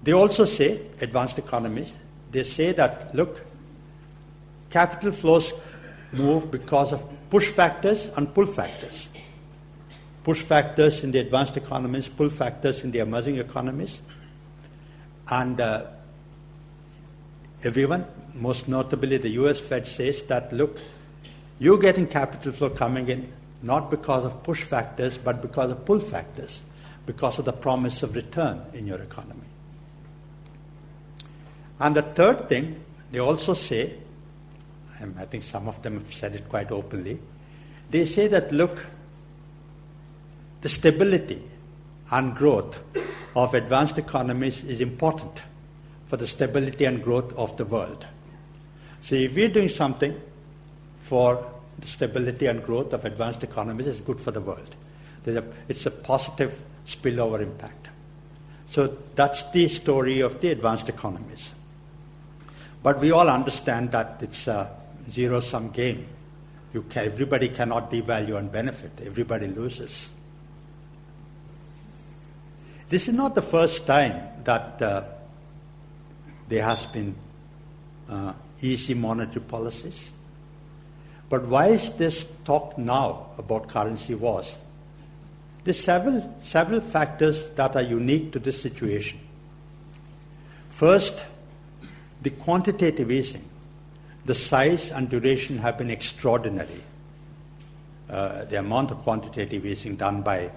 They also say, advanced economies, they say that, look, capital flows move because of push factors and pull factors. Push factors in the advanced economies, pull factors in the emerging economies. And everyone, most notably the US Fed, says that, look, you're getting capital flow coming in not because of push factors, but because of pull factors, because of the promise of return in your economy. And the third thing, they also say, and I think some of them have said it quite openly, they say that, look, the stability and growth of advanced economies is important for the stability and growth of the world. So if we're doing something for the stability and growth of advanced economies, it's good for the world. It's a positive spillover impact. So that's the story of the advanced economies. But we all understand that it's a zero-sum game. Everybody cannot devalue and benefit. Everybody loses. This is not the first time that there has been easy monetary policies. But why is this talk now about currency wars? There's several factors that are unique to this situation. First, the quantitative easing. The size and duration have been extraordinary. The amount of quantitative easing done by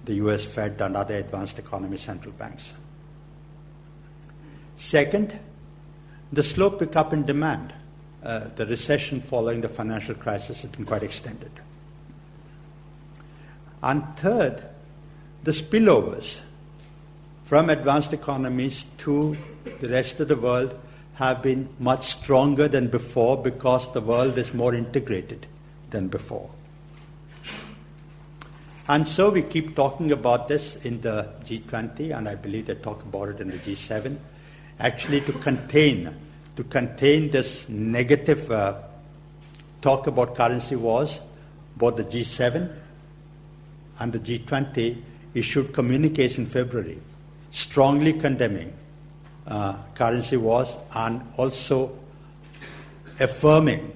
the US Fed and other advanced economy central banks. Second, the slow pickup in demand. The recession following the financial crisis has been quite extended. And third, the spillovers from advanced economies to the rest of the world have been much stronger than before because the world is more integrated than before. And so we keep talking about this in the G20, and I believe they talk about it in the G7, actually to contain this negative talk about currency wars. Both the G7 and the G20 issued communiques in February strongly condemning currency wars and also affirming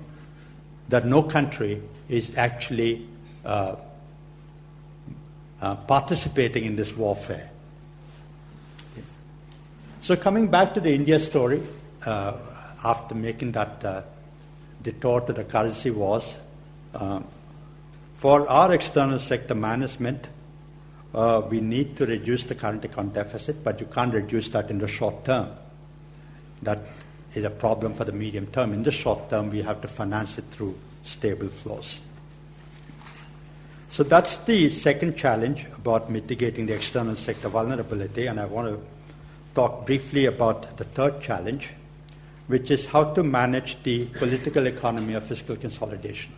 that no country is actually participating in this warfare. So coming back to the India story, after making that detour to the currency wars, for our external sector management, we need to reduce the current account deficit, but you can't reduce that in the short term. That is a problem for the medium term. In the short term, we have to finance it through stable flows. So that's the second challenge about mitigating the external sector vulnerability, and I want to talk briefly about the third challenge, which is how to manage the political economy of fiscal consolidation.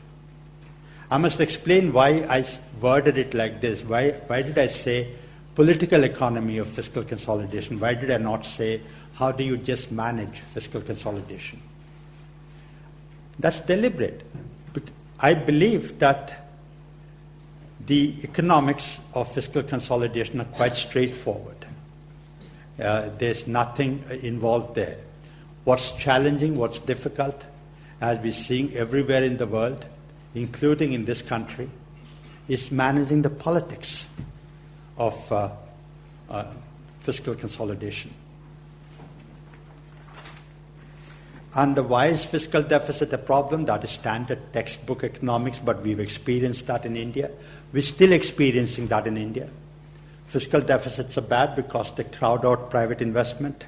I must explain why I worded it like this. Why did I say political economy of fiscal consolidation? Why did I not say how do you just manage fiscal consolidation? That's deliberate. I believe that the economics of fiscal consolidation are quite straightforward. There's nothing involved there. What's challenging, what's difficult, as we're seeing everywhere in the world, including in this country, is managing the politics of fiscal consolidation. And why is fiscal deficit a problem? That is standard textbook economics, but we've experienced that in India. We're still experiencing that in India. Fiscal deficits are bad because they crowd out private investment.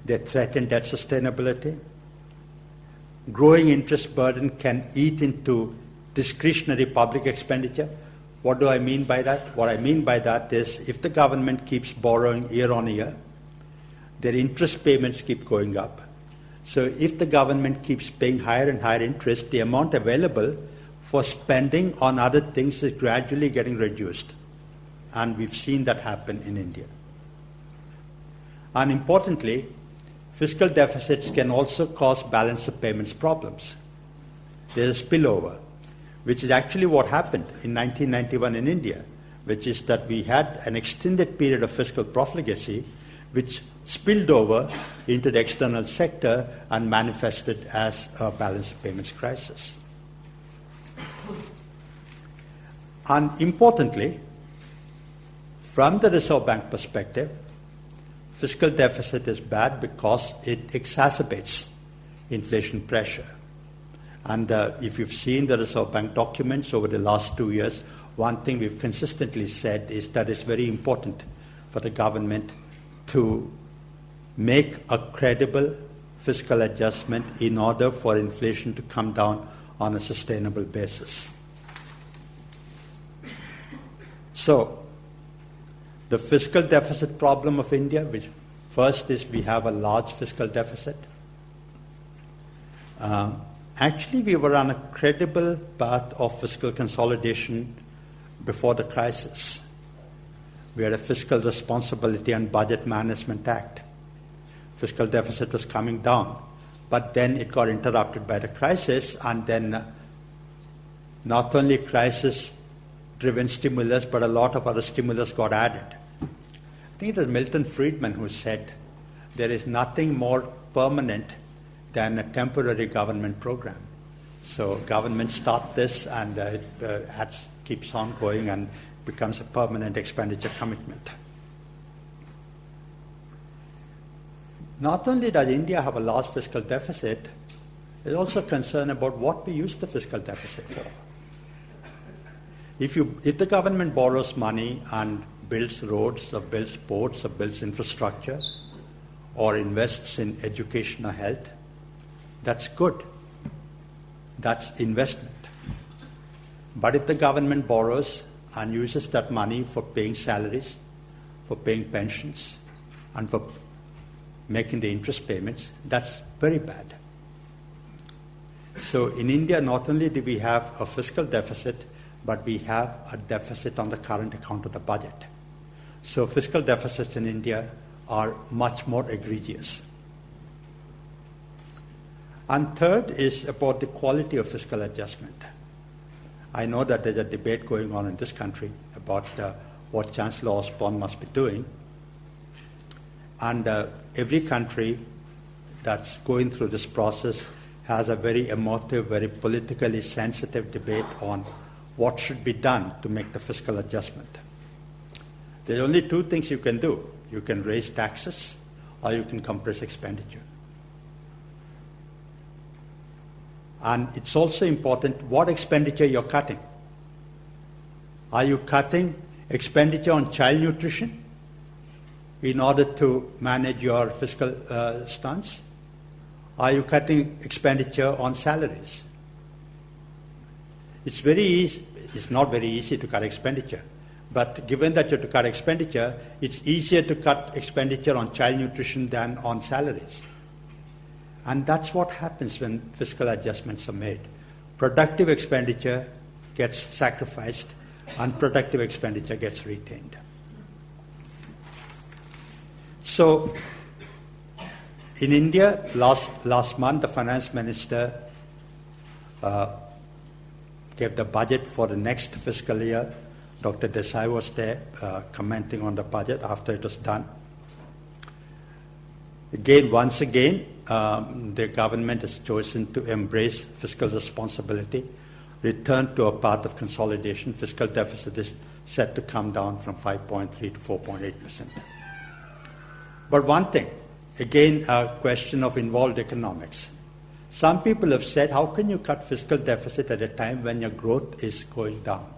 They threaten debt sustainability. Growing interest burden can eat into discretionary public expenditure. What do I mean by that? What I mean by that is if the government keeps borrowing year on year, their interest payments keep going up. So if the government keeps paying higher and higher interest, the amount available for spending on other things is gradually getting reduced. And we've seen that happen in India. And importantly, fiscal deficits can also cause balance of payments problems. There's a spillover, which is actually what happened in 1991 in India, which is that we had an extended period of fiscal profligacy, which spilled over into the external sector and manifested as a balance of payments crisis. And importantly, from the Reserve Bank perspective, fiscal deficit is bad because it exacerbates inflation pressure. And if you've seen the Reserve Bank documents over the last 2 years, one thing we've consistently said is that it's very important for the government to make a credible fiscal adjustment in order for inflation to come down on a sustainable basis. So, the fiscal deficit problem of India, which first is we have a large fiscal deficit. Actually, we were on a credible path of fiscal consolidation before the crisis. We had a Fiscal Responsibility and Budget Management Act. Fiscal deficit was coming down, but then it got interrupted by the crisis, and then not only crisis-driven stimulus, but a lot of other stimulus got added. I think it was Milton Friedman who said, there is nothing more permanent than a temporary government program. So governments start this and it keeps on going and becomes a permanent expenditure commitment. Not only does India have a large fiscal deficit, there's also concern about what we use the fiscal deficit for. If the government borrows money and builds roads or builds ports or builds infrastructure or invests in education or health, that's good. That's investment. But if the government borrows and uses that money for paying salaries, for paying pensions, and for making the interest payments, that's very bad. So in India, not only do we have a fiscal deficit, but we have a deficit on the current account of the budget. So fiscal deficits in India are much more egregious. And third is about the quality of fiscal adjustment. I know that there's a debate going on in this country about what Chancellor Osborne must be doing. And every country that's going through this process has a very emotive, very politically sensitive debate on what should be done to make the fiscal adjustment. There are only two things you can do. You can raise taxes or you can compress expenditure. And it's also important what expenditure you're cutting. Are you cutting expenditure on child nutrition in order to manage your fiscal stance? Are you cutting expenditure on salaries? It's very easy. It's not very easy to cut expenditure. But given that you have to cut expenditure, it's easier to cut expenditure on child nutrition than on salaries. And that's what happens when fiscal adjustments are made. Productive expenditure gets sacrificed, unproductive expenditure gets retained. So, in India, last month, the finance minister gave the budget for the next fiscal year. Dr. Desai was there commenting on the budget after it was done. Once again, the government has chosen to embrace fiscal responsibility, return to a path of consolidation. Fiscal deficit is set to come down from 5.3 to 4.8%. But one thing, again, a question of involved economics. Some people have said, how can you cut fiscal deficit at a time when your growth is going down?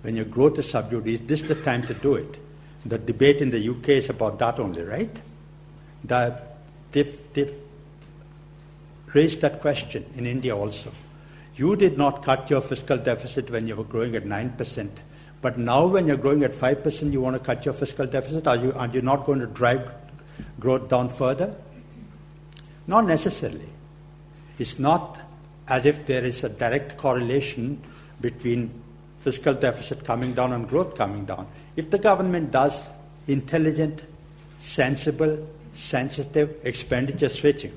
When your growth is subdued, is this the time to do it? The debate in the UK is about that only, right? They've raised that question in India also. You did not cut your fiscal deficit when you were growing at 9%, but now when you're growing at 5%, you want to cut your fiscal deficit? Are you not going to drive growth down further? Not necessarily. It's not as if there is a direct correlation between fiscal deficit coming down and growth coming down. If the government does intelligent, sensible, sensitive expenditure switching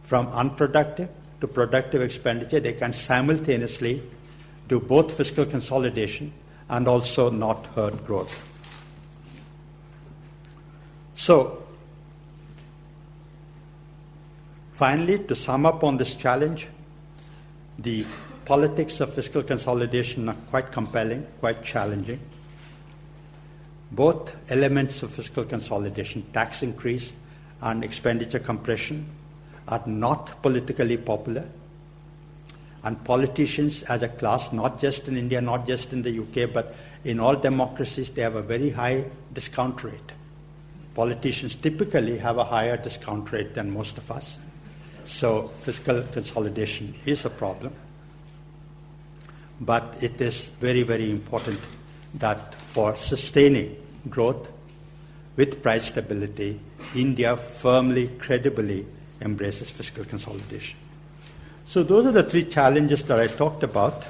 from unproductive to productive expenditure, they can simultaneously do both fiscal consolidation and also not hurt growth. So, finally, to sum up on this challenge, the politics of fiscal consolidation are quite compelling, quite challenging. Both elements of fiscal consolidation, tax increase and expenditure compression, are not politically popular. And politicians as a class, not just in India, not just in the UK, but in all democracies, they have a very high discount rate. Politicians typically have a higher discount rate than most of us. So fiscal consolidation is a problem. But it is very, very important that for sustaining growth with price stability, India firmly, credibly embraces fiscal consolidation. So those are the three challenges that I talked about.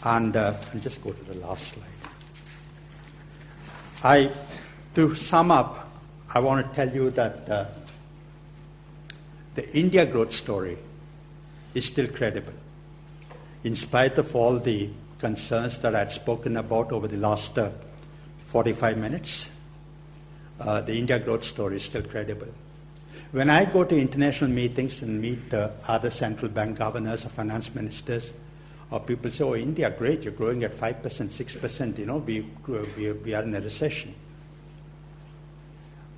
And I'll just go to the last slide. To sum up, I want to tell you that the India growth story is still credible. In spite of all the concerns that I had spoken about over the last 45 minutes, the India growth story is still credible. When I go to international meetings and meet other central bank governors or finance ministers, or people say, oh, India, great, you're growing at 5%, 6%, we are in a recession.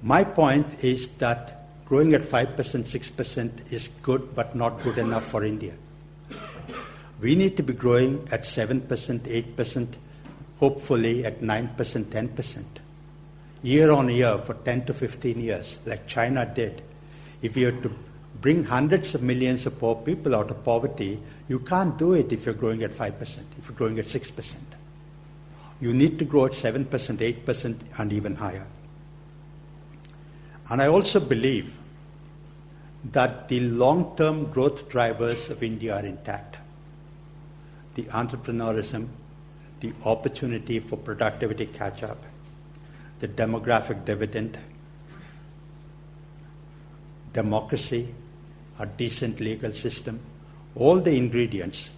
My point is that growing at 5%, 6% is good, but not good enough for India. We need to be growing at 7%, 8%, hopefully at 9%, 10%, year on year for 10 to 15 years, like China did. If you have to bring hundreds of millions of poor people out of poverty, you can't do it if you're growing at 5%, if you're growing at 6%. You need to grow at 7%, 8%, and even higher. And I also believe that the long-term growth drivers of India are intact. The entrepreneurism, the opportunity for productivity catch-up, the demographic dividend, democracy, a decent legal system, all the ingredients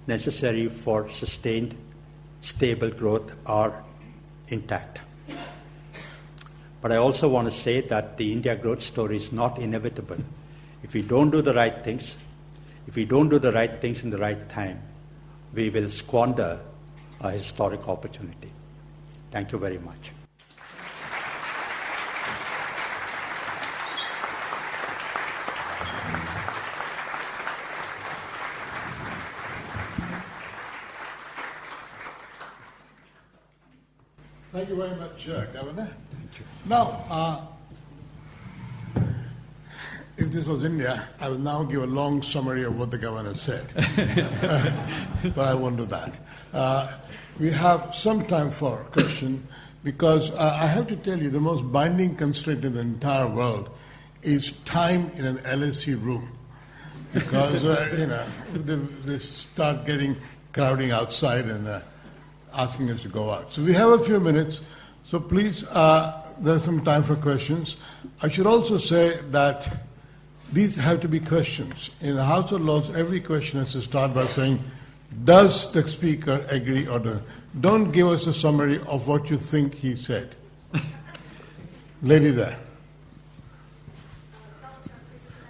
necessary for sustained, stable growth are intact. But I also want to say that the India growth story is not inevitable. If we don't do the right things, if we don't do the right things in the right time, we will squander a historic opportunity. Thank you very much. Thank you very much, Governor. Thank you. Now, if this was India, I would now give a long summary of what the Governor said. But I won't do that. We have some time for question because I have to tell you the most binding constraint in the entire world is time in an LSE room. Because, they start getting crowding outside and asking us to go out. So we have a few minutes. So please, there's some time for questions. I should also say that these have to be questions. In the House of Lords, every question has to start by saying, does the Speaker agree or not? Don't give us a summary of what you think he said. Lady there.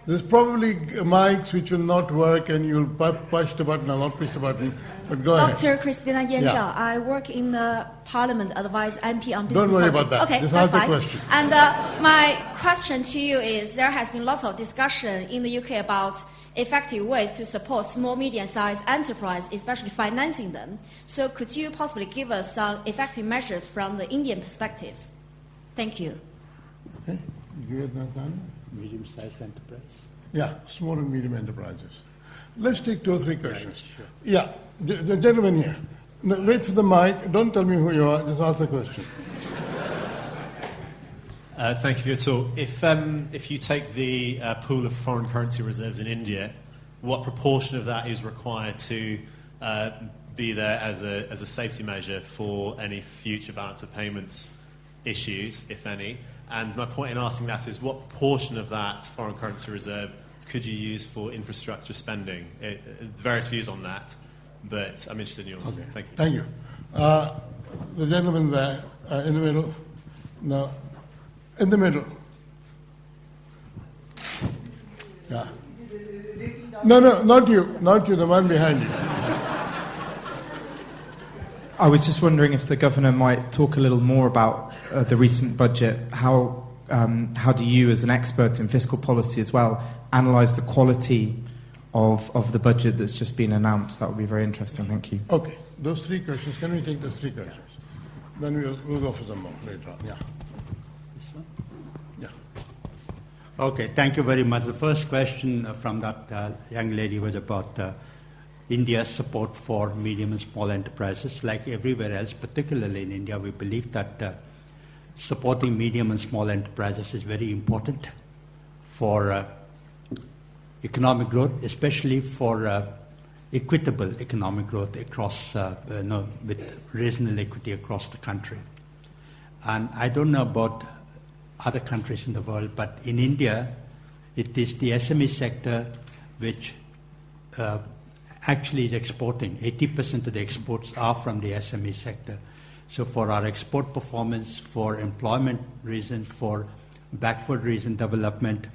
There's probably mics which will not work and you'll push the button. I'll not push the button, but go ahead. Dr. Christina Yan Yeah. Zhao, I work in the Parliament, advise MP on business Don't worry policy. about that. Okay, Just that's ask the fine. question. And my question to you is, there has been lots of discussion in the UK about effective ways to support small, medium-sized enterprise, especially financing them. So could you possibly give us some effective measures from the Indian perspectives? Thank you. Okay. You get that done? Medium-sized enterprise. Yeah, small and medium enterprises. Let's take 2 or 3 questions. Sure. Yeah, the gentleman here. No, wait for the mic. Don't tell me who you are. Just ask the question. Thank you for your talk. If you take the pool of foreign currency reserves in India, what proportion of that is required to be there as a safety measure for any future balance of payments issues, if any? And my point in asking that is, what portion of that foreign currency reserve could you use for infrastructure spending? Various views on that, but I'm interested in yours. Okay. Thank you. Thank you. The gentleman there, in the middle. No, in the middle. Yeah. No, not you. Not you, the one behind you. I was just wondering if the governor might talk a little more about the recent budget. How do you, as an expert in fiscal policy as well, analyse the quality of the budget that's just been announced? That would be very interesting. Thank you. Okay, those 3 questions. Can we take those 3 questions? Then we'll go for some more later on. Yeah. Yeah. Okay, thank you very much. The first question from that young lady was about India's support for medium and small enterprises. Like everywhere else, particularly in India, we believe that supporting medium and small enterprises is very important for economic growth, especially for equitable economic growth across, with reasonable equity across the country. And I don't know about other countries in the world, but in India, it is the SME sector which actually is exporting. 80% of the exports are from the SME sector. So for our export performance, for employment reasons, for backward region development,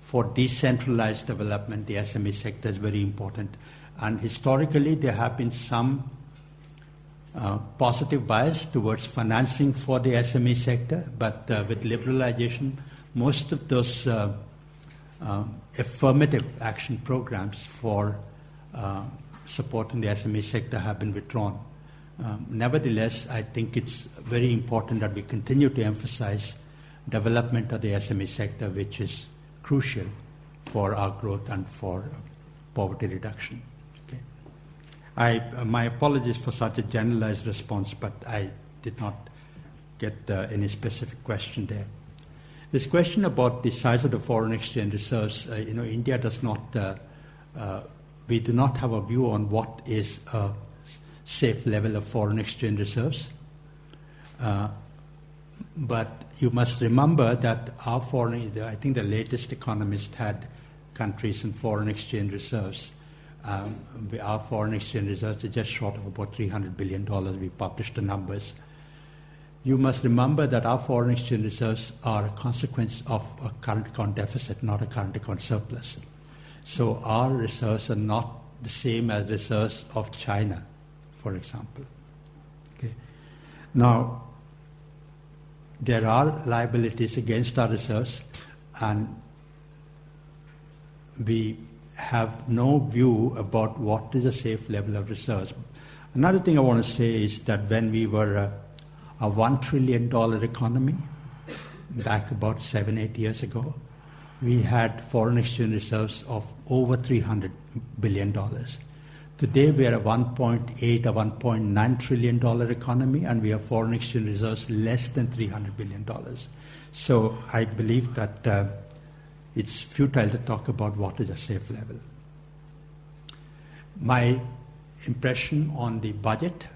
for decentralized development, the SME sector is very important. And historically, there have been some positive bias towards financing for the SME sector, but with liberalization, most of those affirmative action programs for supporting the SME sector have been withdrawn. Nevertheless, I think it's very important that we continue to emphasize development of the SME sector, which is crucial for our growth and for poverty reduction. Okay. My apologies for such a generalized response, but I did not get any specific question there. This question about the size of the foreign exchange reserves, India does not, we do not have a view on what is a safe level of foreign exchange reserves. But you must remember that I think the latest Economist had countries in foreign exchange reserves. Our foreign exchange reserves are just short of about $300 billion. We published the numbers. You must remember that our foreign exchange reserves are a consequence of a current account deficit, not a current account surplus. So our reserves are not the same as reserves of China, for example. Okay. Now, there are liabilities against our reserves, and we have no view about what is a safe level of reserves. Another thing I want to say is that when we were a $1 trillion economy, back about 7-8 years ago, we had foreign exchange reserves of over $300 billion. Today we are a 1.8 or 1.9 trillion dollar economy, and we have foreign exchange reserves less than $300 billion. So I believe that it's futile to talk about what is a safe level. My impression on the budget.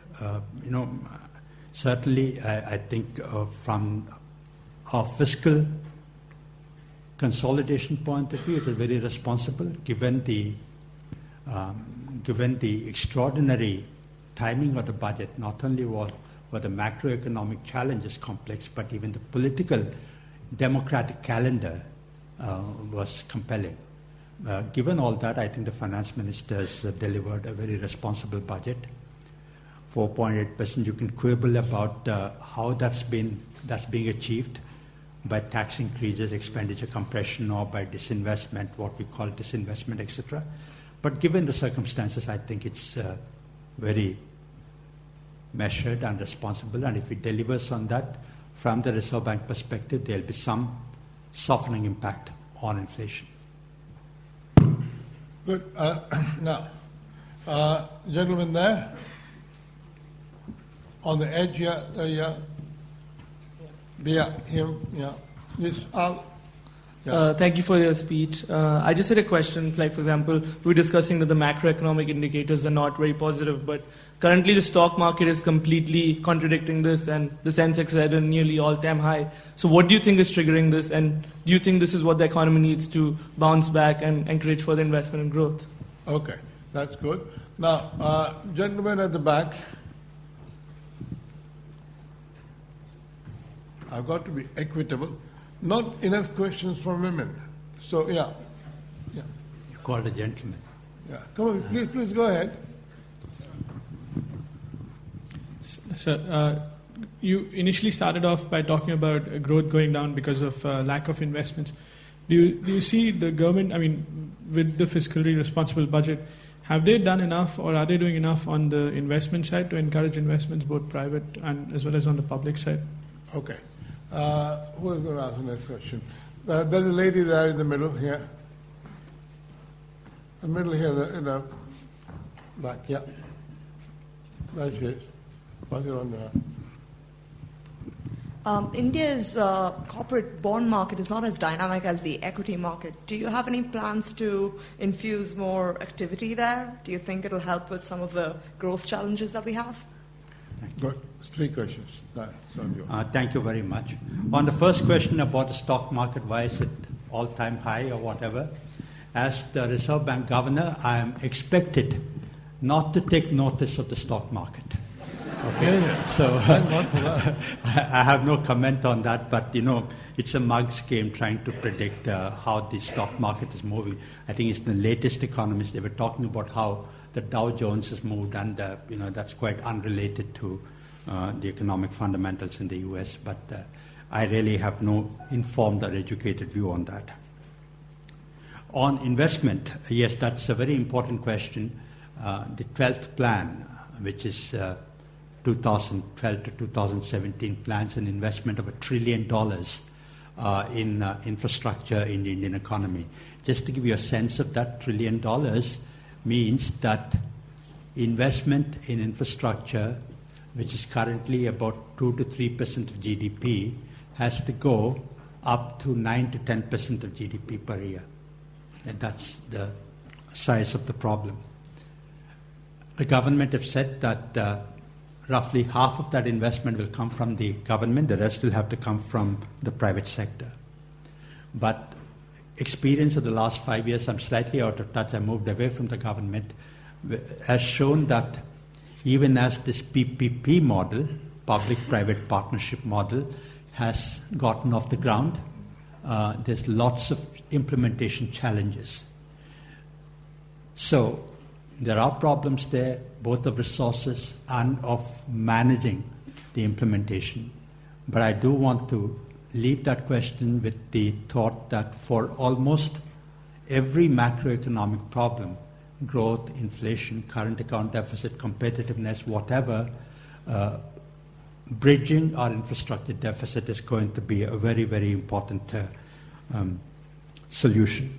Certainly, I think from a fiscal consolidation point of view, it is very responsible, given the extraordinary timing of the budget. Not only were the macroeconomic challenges complex, but even the political democratic calendar was compelling. Given all that, I think the finance ministers delivered a very responsible budget. 4.8%. You can quibble about how that's being achieved by tax increases, expenditure compression, or by disinvestment, what we call disinvestment, etc. But given the circumstances, I think it's very measured and responsible. And if it delivers on that, from the Reserve Bank perspective, there'll be some softening impact on inflation. Good. Now, gentleman there, on the edge, him, this, Thank you for your speech. I just had a question. Like, for example, we're discussing that the macroeconomic indicators are not very positive, but currently the stock market is completely contradicting this, and the Sensex is at a nearly all-time high. So what do you think is triggering this, and do you think this is what the economy needs to bounce back and encourage further investment and growth? Okay, that's good. Now, gentlemen at the back, I've got to be equitable. Not enough questions from women. So, yeah. You called a gentleman. Yeah. Come on, please go ahead. So, you initially started off by talking about growth going down because of lack of investments. Do you see the government, with the fiscally responsible budget, have they done enough, or are they doing enough on the investment side to encourage investments, both private and as well as on the public side? Okay. Who is going to ask the next question? There's a lady there in the middle here. The middle here, in the back, yeah. There she is. Pass it on there. India's corporate bond market is not as dynamic as the equity market. Do you have any plans to infuse more activity there? Do you think it'll help with some of the growth challenges that we have? Good. 3 questions. Thank you very much. On the first question about the stock market, why is it all-time high or whatever, as the Reserve Bank governor, I am expected not to take notice of the stock market. Okay, so thank God for that. I have no comment on that, but it's a mug's game trying to predict how the stock market is moving. I think it's the latest Economist. They were talking about how the Dow Jones has moved, and that's quite unrelated to the economic fundamentals in the US. But I really have no informed or educated view on that. On investment, yes, that's a very important question. The 12th plan, which is 2012 to 2017, plans an investment of $1 trillion in infrastructure in the Indian economy. Just to give you a sense of that, $1 trillion means that investment in infrastructure, which is currently about 2 to 3% of GDP, has to go up to 9 to 10% of GDP per year. And that's the size of the problem. The government have said that roughly half of that investment will come from the government, the rest will have to come from the private sector. But experience of the last 5 years, I'm slightly out of touch, I moved away from the government, has shown that even as this PPP model, public-private partnership model, has gotten off the ground, there's lots of implementation challenges. So there are problems there, both of resources and of managing the implementation. But I do want to leave that question with the thought that for almost every macroeconomic problem, growth, inflation, current account deficit, competitiveness, whatever, bridging our infrastructure deficit is going to be a very, very important solution.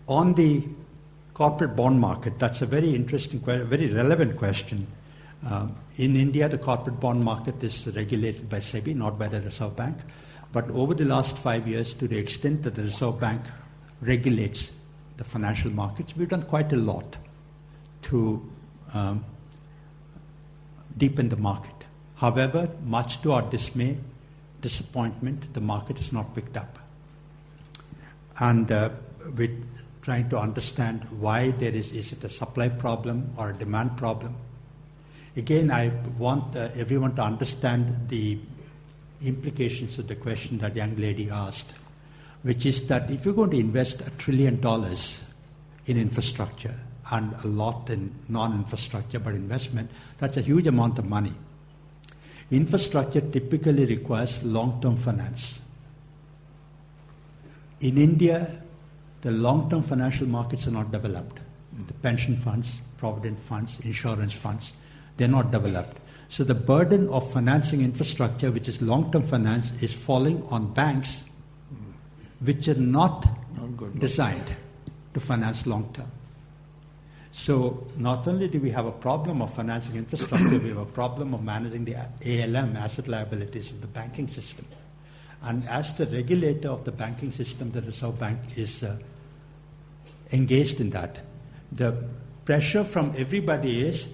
On the corporate bond market, that's a very interesting, very relevant question. In India, the corporate bond market is regulated by SEBI, not by the Reserve Bank. But over the last 5 years, to the extent that the Reserve Bank regulates the financial markets, we've done quite a lot to deepen the market. However, much to our disappointment, the market is not picked up. And we're trying to understand why there is it a supply problem or a demand problem? Again, I want everyone to understand the implications of the question that young lady asked, which is that if you're going to invest $1 trillion in infrastructure and a lot in non-infrastructure but investment, that's a huge amount of money. Infrastructure typically requires long-term finance. In India, the long-term financial markets are not developed. The pension funds, provident funds, insurance funds, they're not developed. So the burden of financing infrastructure, which is long-term finance, is falling on banks which are not designed to finance long-term. So not only do we have a problem of financing infrastructure, we have a problem of managing the ALM, asset liabilities of the banking system. And as the regulator of the banking system, the Reserve Bank is engaged in that. The pressure from everybody is,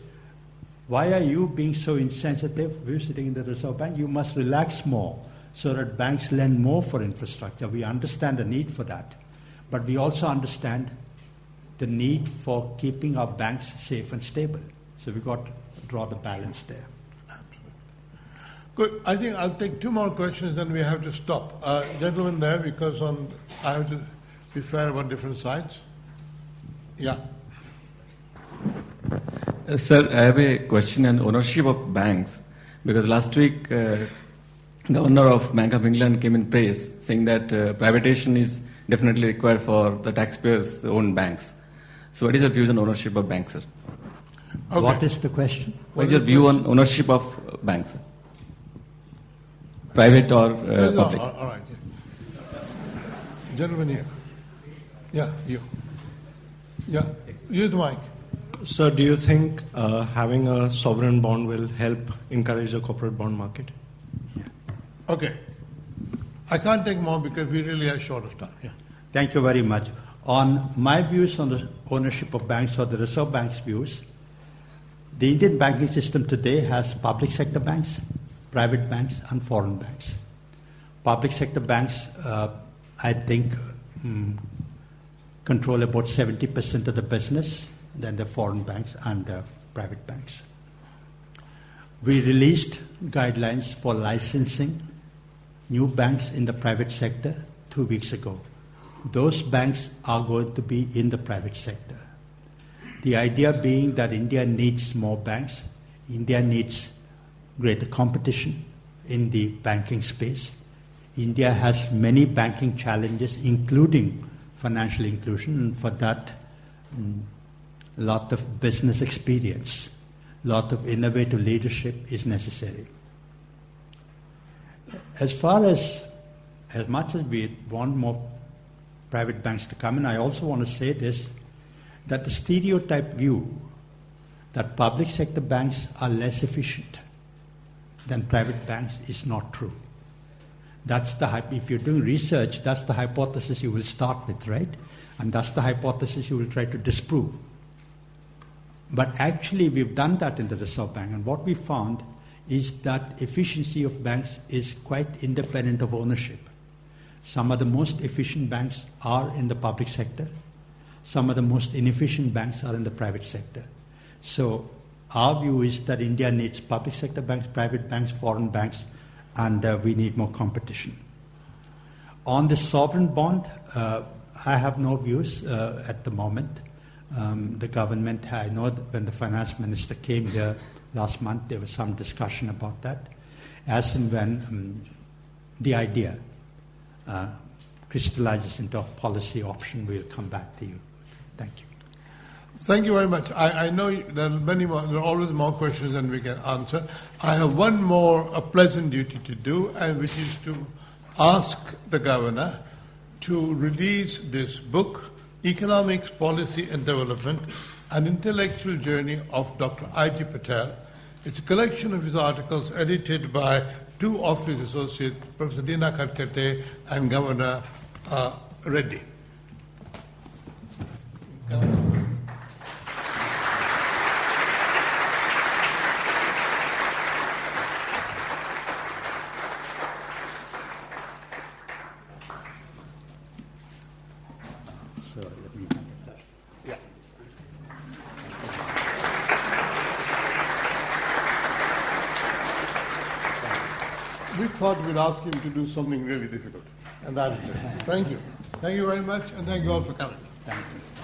why are you being so insensitive? We're sitting in the Reserve Bank. You must relax more so that banks lend more for infrastructure. We understand the need for that. But we also understand the need for keeping our banks safe and stable. So we've got to draw the balance there. Absolutely. Good. I think I'll take 2 more questions, then we have to stop. Gentleman there, because I have to be fair about different sides. Yeah. Sir, I have a question on ownership of banks, because last week Governor of Bank of England came in praise saying that privatization is definitely required for the taxpayers' owned banks. So what is your views on ownership of banks, sir? Okay. What is the question? What is your view on ownership of banks, sir? Private or public? All right. Gentleman here. Yeah, you. Yeah, use the mic. Sir, do you think having a sovereign bond will help encourage the corporate bond market? Yeah. Okay. I can't take more because we really are short of time. Yeah. Thank you very much. On my views on the ownership of banks, or the Reserve Bank's views, the Indian banking system today has public sector banks, private banks, and foreign banks. Public sector banks, I think, control about 70% of the business, then the foreign banks and the private banks. We released guidelines for licensing new banks in the private sector 2 weeks ago. Those banks are going to be in the private sector. The idea being that India needs more banks, India needs greater competition in the banking space. India has many banking challenges, including financial inclusion, and for that, a lot of business experience, a lot of innovative leadership is necessary. As much as we want more private banks to come in, I also want to say this, that the stereotype view that public sector banks are less efficient than private banks is not true. That's if you're doing research, that's the hypothesis you will start with, right? And that's the hypothesis you will try to disprove. But actually, we've done that in the Reserve Bank, and what we found is that efficiency of banks is quite independent of ownership. Some of the most efficient banks are in the public sector. Some of the most inefficient banks are in the private sector. So our view is that India needs public sector banks, private banks, foreign banks, and we need more competition. On the sovereign bond, I have no views at the moment. The government, I know that when the finance minister came here last month, there was some discussion about that. As and when the idea crystallizes into a policy option, we'll come back to you. Thank you. Thank you very much. I know there are many more, there are always more questions than we can answer. I have one more, a pleasant duty to do, and which is to ask the governor to release this book, Economics, Policy and Development, an intellectual journey of Dr. I.G. Patel. It's a collection of his articles edited by 2 of his associates, Professor Dina Katkate and Governor Reddy. So let me. Yeah. We thought we'd ask him to do something really difficult, and that is it. Thank you. Thank you very much, and thank you all for coming. Thank you.